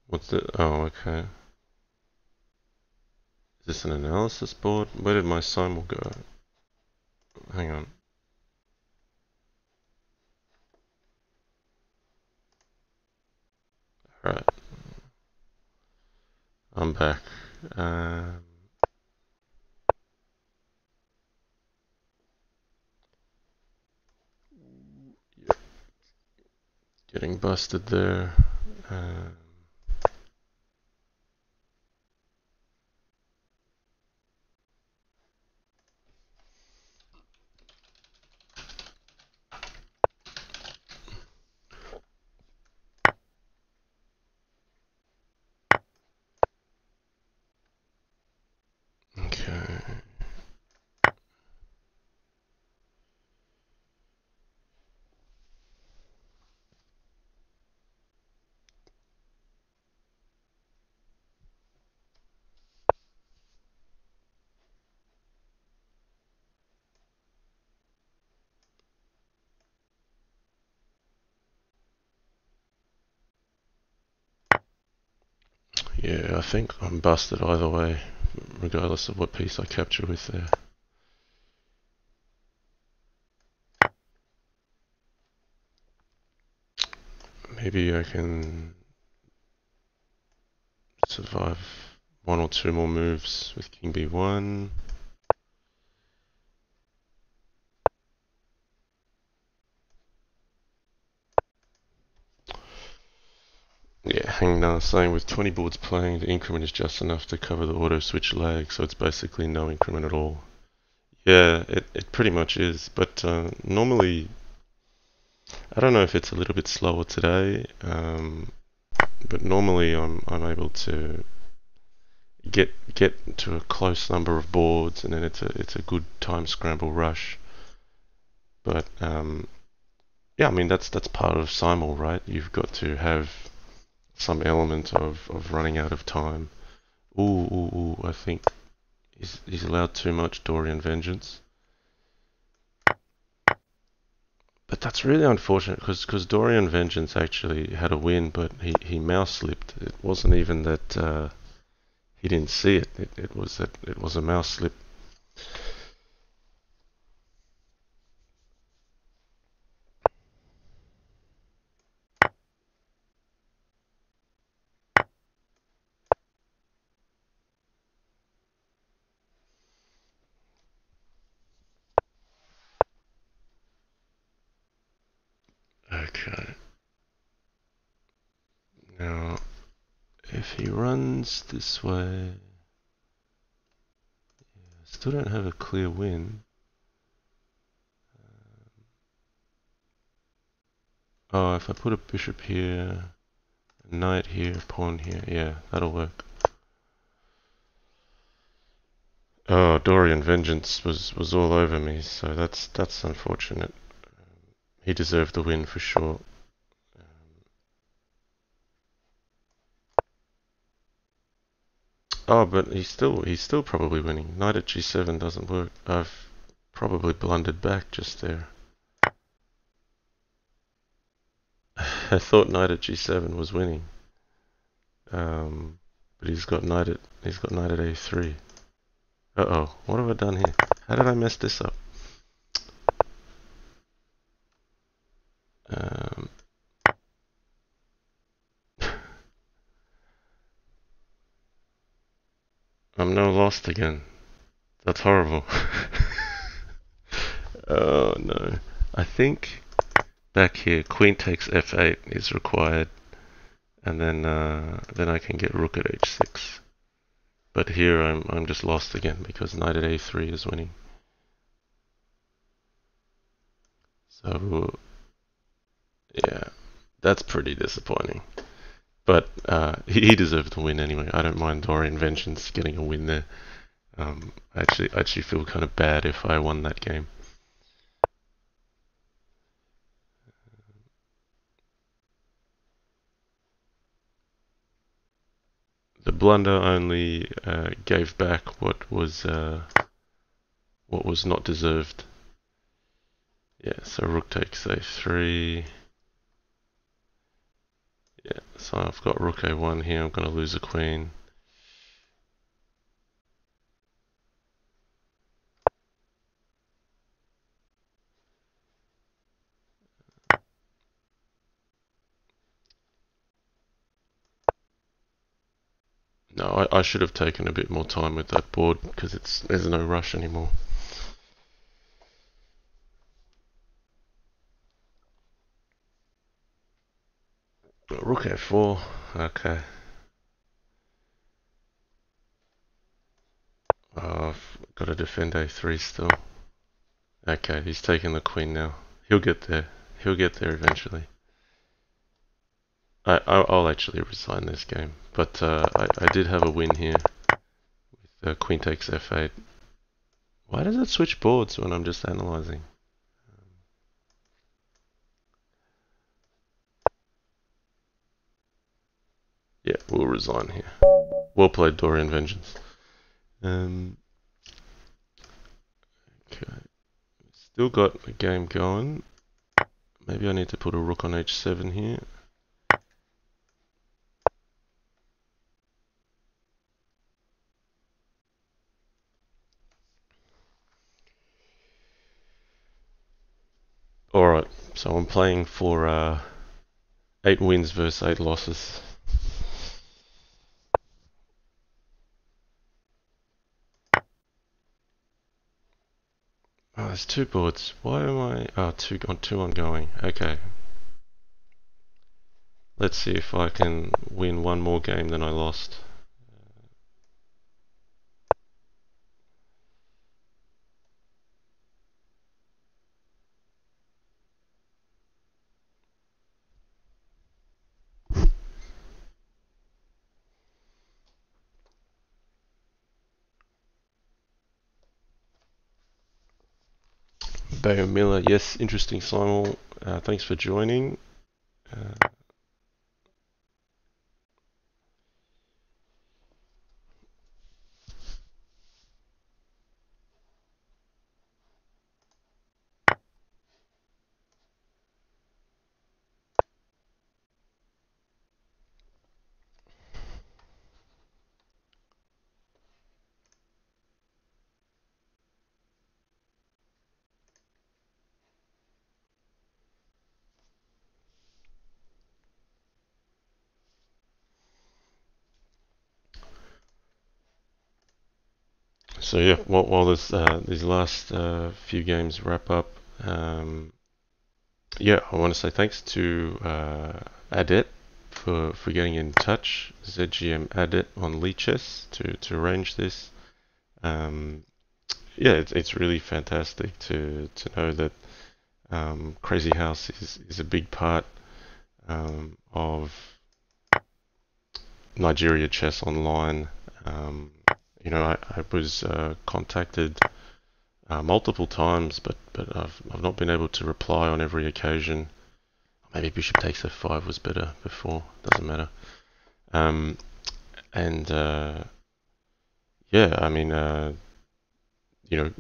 What's it? Oh, okay. Is this an analysis board? Where did my simul go? Hang on. Alright, I'm back. Um, Getting busted there. Um, okay. Yeah, I think I'm busted either way, regardless of what piece I capture with there. Maybe I can survive one or two more moves with King B1. Yeah, hanging down saying with 20 boards playing, the increment is just enough to cover the auto switch lag, so it's basically no increment at all. Yeah, it pretty much is, but normally, I don't know if it's a little bit slower today, but normally I'm able to get to a close number of boards, and then it's a good time scramble rush. But yeah, I mean that's part of Simul, right? You've got to have some element of running out of time. Ooh, I think he's allowed too much Dorian Vengeance. But that's really unfortunate because Dorian Vengeance actually had a win, but he mouse slipped. It wasn't even that he didn't see it. It was that it was a mouse slip. Okay. Now, if he runs this way, still don't have a clear win. Oh, if I put a bishop here, a knight here, pawn here, yeah, that'll work. Oh, Dorian Vengeance was all over me, so that's unfortunate. He deserved the win for sure. Oh, but he's still probably winning. Knight at g7 doesn't work. I've probably blundered back just there. I thought knight at g7 was winning, but he's got knight at a3. Uh oh, what have I done here? How did I mess this up? Um, I'm now lost again. That's horrible. Oh no. I think back here, queen takes f8 is required, and then I can get rook at h6. But here I'm just lost again because knight at a3 is winning. So yeah, that's pretty disappointing. But he deserved to win anyway. I don't mind Dorian Vengeance getting a win there. I actually feel kind of bad if I won that game. The blunder only gave back what was not deserved. Yeah, so rook takes a3. Yeah, so I've got rook a1 here. I'm going to lose a queen. No, I should have taken a bit more time with that board because there's no rush anymore. Rook F4. Okay. I've got to defend A3 still. Okay, he's taking the queen now. He'll get there. He'll get there eventually. I'll actually resign this game, but I did have a win here with queen takes F8. Why does it switch boards when I'm just analyzing? Yeah, we'll resign here. Well played, Dorian Vengeance. Okay, still got the game going. Maybe I need to put a rook on h7 here. Alright, so I'm playing for 8 wins versus 8 losses. Oh, there's 2 boards. Why am I... Oh, two ongoing. Okay. Let's see if I can win one more game than I lost. Bayo Miller, yes, interesting Simul. Thanks for joining. So yeah, while these last few games wrap up, yeah, I want to say thanks to Adet for getting in touch, ZGM Adet on Leechess to arrange this. Yeah, it's really fantastic to know that Crazyhouse is a big part of Nigeria Chess Online. You know, I was contacted multiple times, but I've not been able to reply on every occasion. Maybe Bishop takes F5 was better before. Doesn't matter. And yeah, I mean, you know,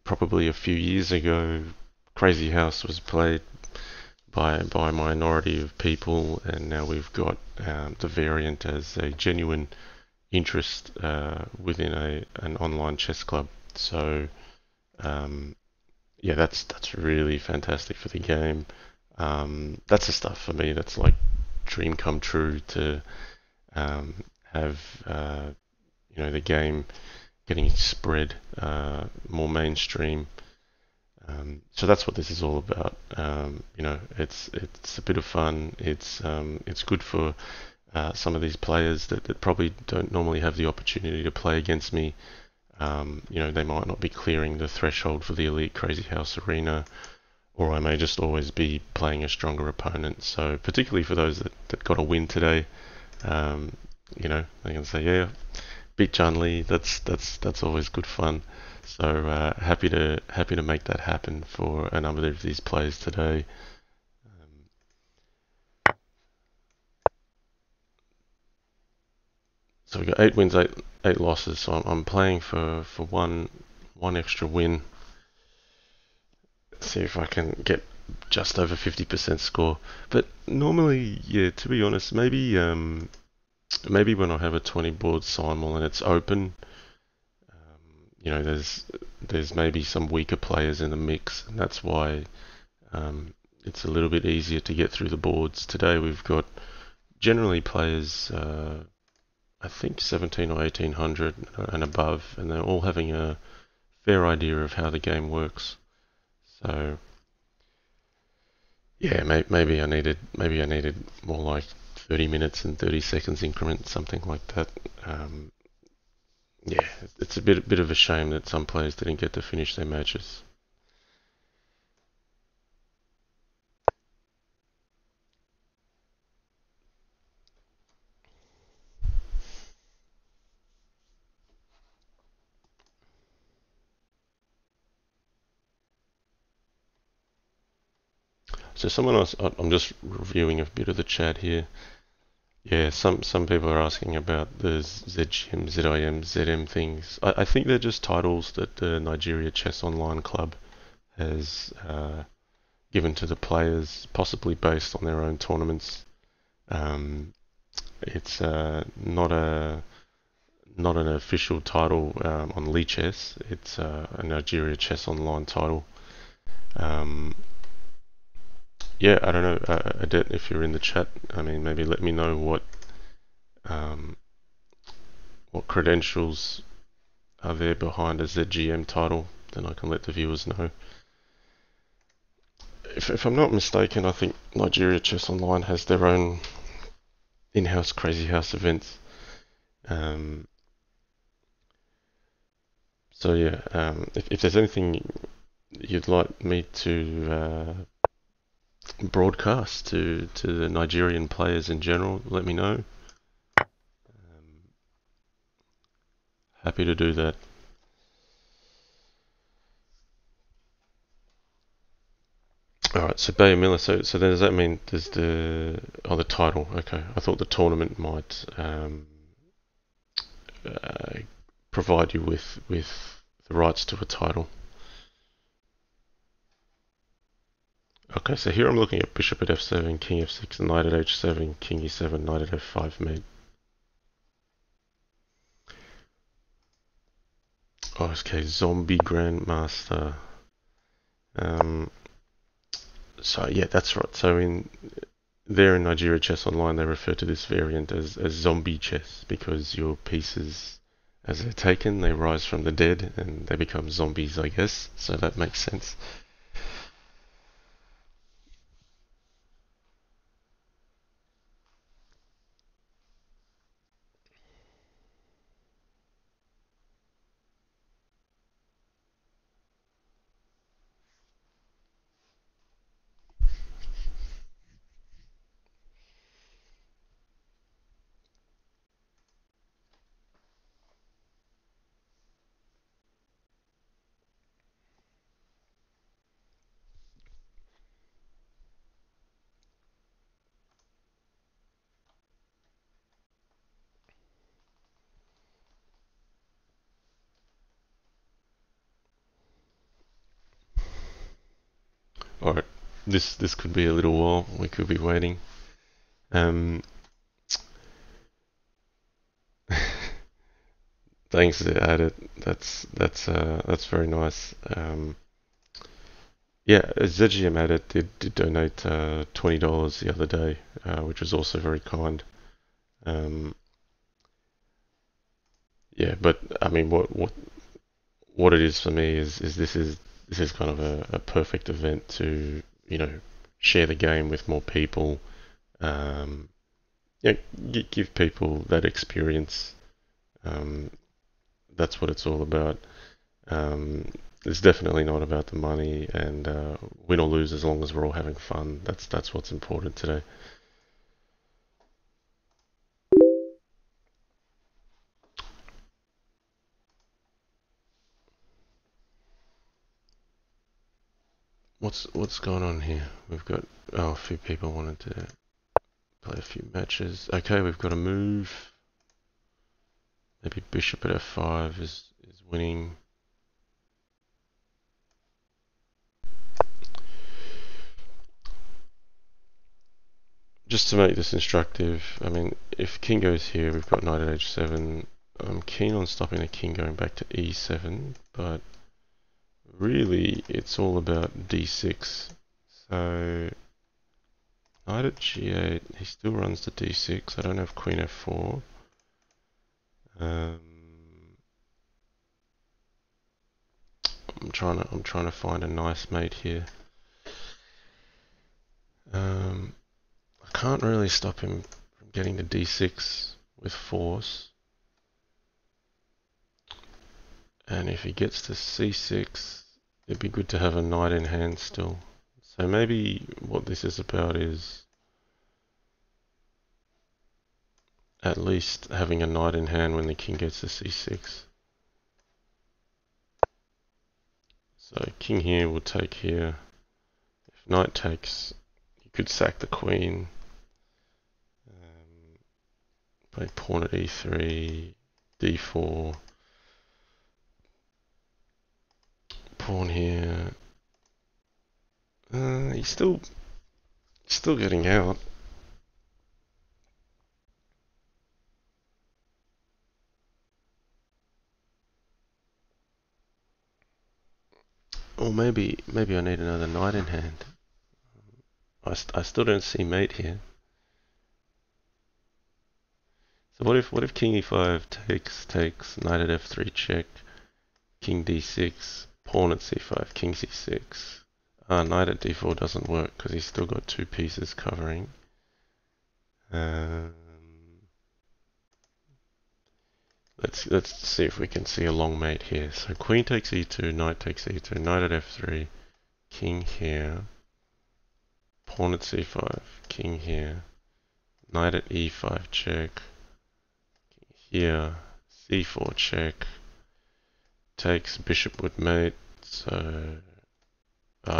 probably a few years ago, Crazyhouse was played by a minority of people, and now we've got the variant as a genuine interest within an online chess club. So yeah, that's really fantastic for the game. That's the stuff for me that's like dream come true to have you know, the game getting spread more mainstream. So that's what this is all about. You know, it's a bit of fun. It's good for some of these players that probably don't normally have the opportunity to play against me. You know, they might not be clearing the threshold for the elite Crazyhouse arena, or I may just always be playing a stronger opponent. So particularly for those that got a win today, you know, they can say, yeah, beat JannLee. That's always good fun. So happy to make that happen for a number of these players today. So we got 8 wins, eight losses. So I'm playing for one extra win. See if I can get just over 50% score. But normally, yeah, to be honest, maybe when I have a 20 board simul and it's open, you know, there's maybe some weaker players in the mix, and that's why it's a little bit easier to get through the boards. Today we've got generally players I think 17 or 1800 and above, and they're all having a fair idea of how the game works. So yeah, maybe I needed more like 30 minutes and 30 seconds increments, something like that. Yeah, it's a bit of a shame that some players didn't get to finish their matches. So someone else, I'm just reviewing a bit of the chat here. Yeah, some people are asking about the ZGM, ZIM, ZM things. I think they're just titles that the Nigeria Chess Online Club has given to the players, possibly based on their own tournaments. It's not an official title on Lichess. It's a Nigeria Chess Online title. Yeah, I don't know, Adet, if you're in the chat, I mean, maybe let me know um, what credentials are there behind a ZGM title, then I can let the viewers know. If I'm not mistaken, I think Nigeria Chess Online has their own in-house Crazyhouse events. So yeah, if there's anything you'd like me to broadcast to the Nigerian players in general, let me know. Happy to do that. Alright, so Bay Miller, so does that mean there's the title? Okay, I thought the tournament might uh, provide you with the rights to a title. Okay, so here I'm looking at Bishop at f7, King f6, Knight at h7, King e7, Knight at f5 mate. Oh, okay, Zombie Grandmaster. So yeah, that's right. So there in Nigeria Chess Online, they refer to this variant as zombie chess because your pieces, as they're taken, they rise from the dead and they become zombies, I guess. So that makes sense. All right, this could be a little while. We could be waiting. Thanks to Adet. That's very nice. Yeah, ZGM Adet did donate $20 the other day, which was also very kind. Yeah, but I mean, what it is for me is this is kind of a perfect event to share the game with more people. Yeah, give people that experience. That's what it's all about. It's definitely not about the money and win or lose as long as we're all having fun. That's what's important today. What's going on here? We've got a few people wanted to play a few matches. Okay, we've got a move. Maybe Bishop at f5 is winning. Just to make this instructive, I mean, if king goes here, we've got knight at h7. I'm keen on stopping the king going back to e7, but really it's all about d6. So knight at g8, he still runs to d6. I don't have queen f4. Um, I'm trying to find a nice mate here. I can't really stop him from getting to d6 with force. And if he gets to c6, it'd be good to have a knight in hand still. So maybe what this is about is at least having a knight in hand when the king gets to c6. So king here will take here. If knight takes, you could sack the queen. Play pawn at e3, d4, pawn here. He's still getting out. Or maybe I need another knight in hand. I still don't see mate here. So what if king e5 takes, knight at f3 check, king d6, pawn at c5, king c6. Knight at d4 doesn't work because he's still got two pieces covering. Let's see if we can see a long mate here. So queen takes e2, knight takes e2, knight at f3, king here, pawn at c5, king here, knight at e5 check, here, c4 check, takes, bishop would mate, so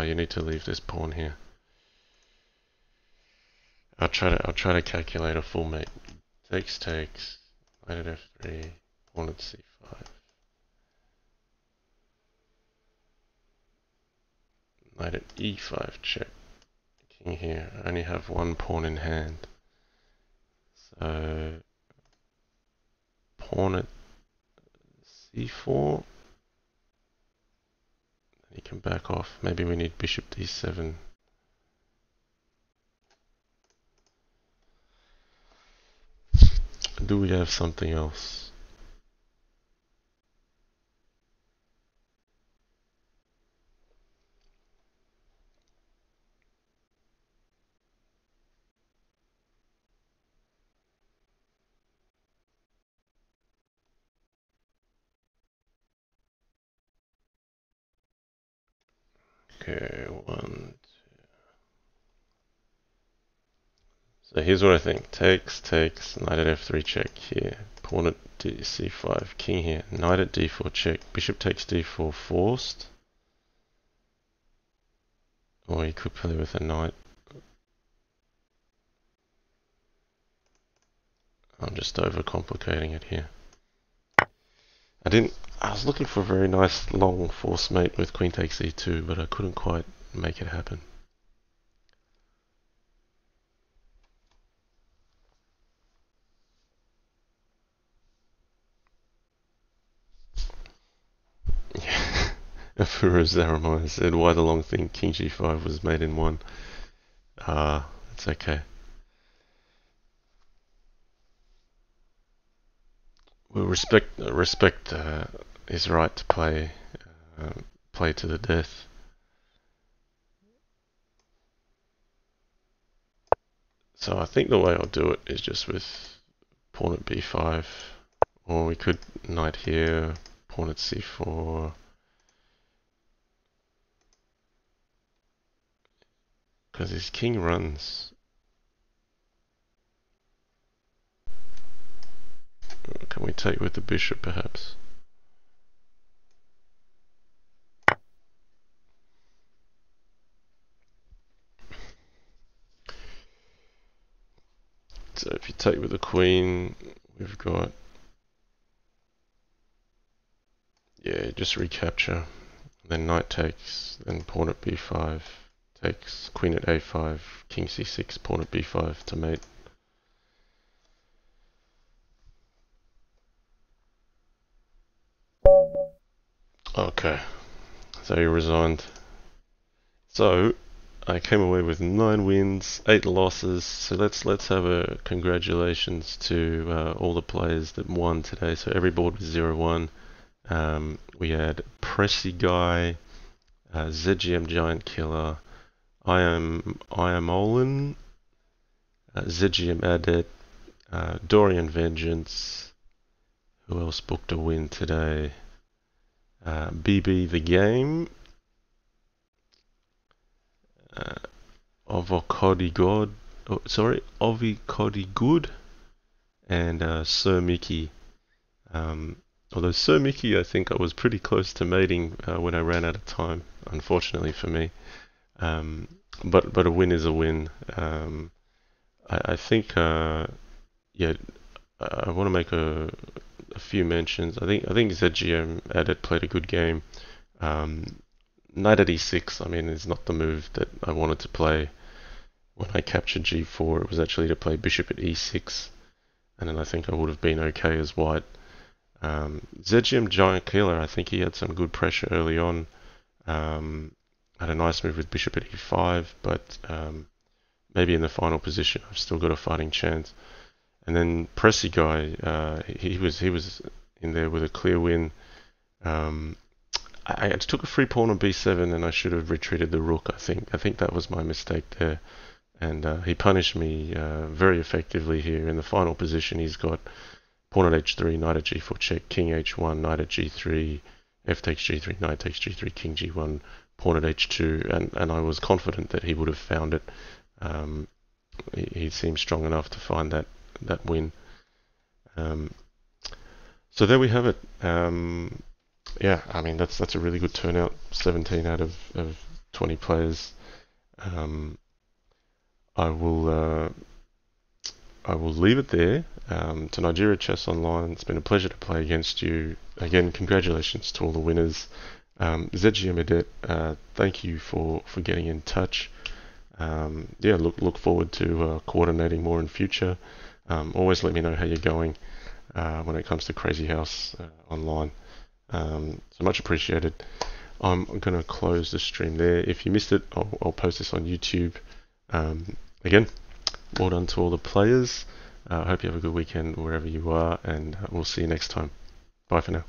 you need to leave this pawn here. I'll try to calculate a full mate. Takes, knight at f3, pawn at c5, knight at e5 check, king here. I only have one pawn in hand, so pawn at c4. He can back off. Maybe we need bishop d7. Do we have something else? Okay, one. So here's what I think. Takes, knight at f3 check here. Pawn at c5, king here. Knight at d4 check. Bishop takes d4 forced. Or you could play with a knight. I'm just overcomplicating it here. I was looking for a very nice long force mate with queen takes e2, but I couldn't quite make it happen. Yeah. Afura Zaramaya said, why the long thing? King g5 was made in one. It's okay. We'll respect his right to play to the death. So I think the way I'll do it is just with pawn at b5, or we could knight here, pawn at c4. Because his king runs. Can we take with the bishop perhaps? So if you take with the queen, we've got, yeah, just recapture. Then knight takes, then pawn at b5, takes, queen at a5, king c6, pawn at b5 to mate. Okay, so he resigned. So, I came away with 9 wins, 8 losses. So let's have a congratulations to all the players that won today. So every board was 0-1. We had Pressy Guy, ZGM Giant Killer, I am Olin, ZGM Adet, Dorian Vengeance. Who else booked a win today? BB the Game, Ovocody God, Ovicody Good, and Sir Mickey. Although Sir Mickey, I think I was pretty close to mating when I ran out of time, unfortunately for me. But a win is a win. I think, yeah, I want to make a few mentions. I think ZGM Adet played a good game. Knight at e6, I mean, is not the move that I wanted to play when I captured g4. It was actually to play bishop at e6, and then I think I would have been okay as white. ZGM Giant Killer, I think he had some good pressure early on. Had a nice move with bishop at e5, but maybe in the final position I've still got a fighting chance. And then Pressy Guy, he was in there with a clear win. I took a free pawn on b7 and I should have retreated the rook. I think that was my mistake there, and he punished me very effectively here. In the final position, he's got pawn at h3, knight at g4 check, king h1, knight at g3, f takes g3, knight takes g3, king g1, pawn at h2, and I was confident that he would have found it. He seemed strong enough to find that win. So there we have it. Yeah, I mean that's a really good turnout. 17 out of 20 players. I will leave it there. To Nigeria Chess Online, it's been a pleasure to play against you. Again, congratulations to all the winners. ZGM Adet, thank you for getting in touch. Yeah, look forward to coordinating more in future. Always let me know how you're going when it comes to Crazyhouse Online. So much appreciated. I'm going to close the stream there. If you missed it, I'll post this on YouTube. Again, well done to all the players. I hope you have a good weekend wherever you are, and we'll see you next time. Bye for now.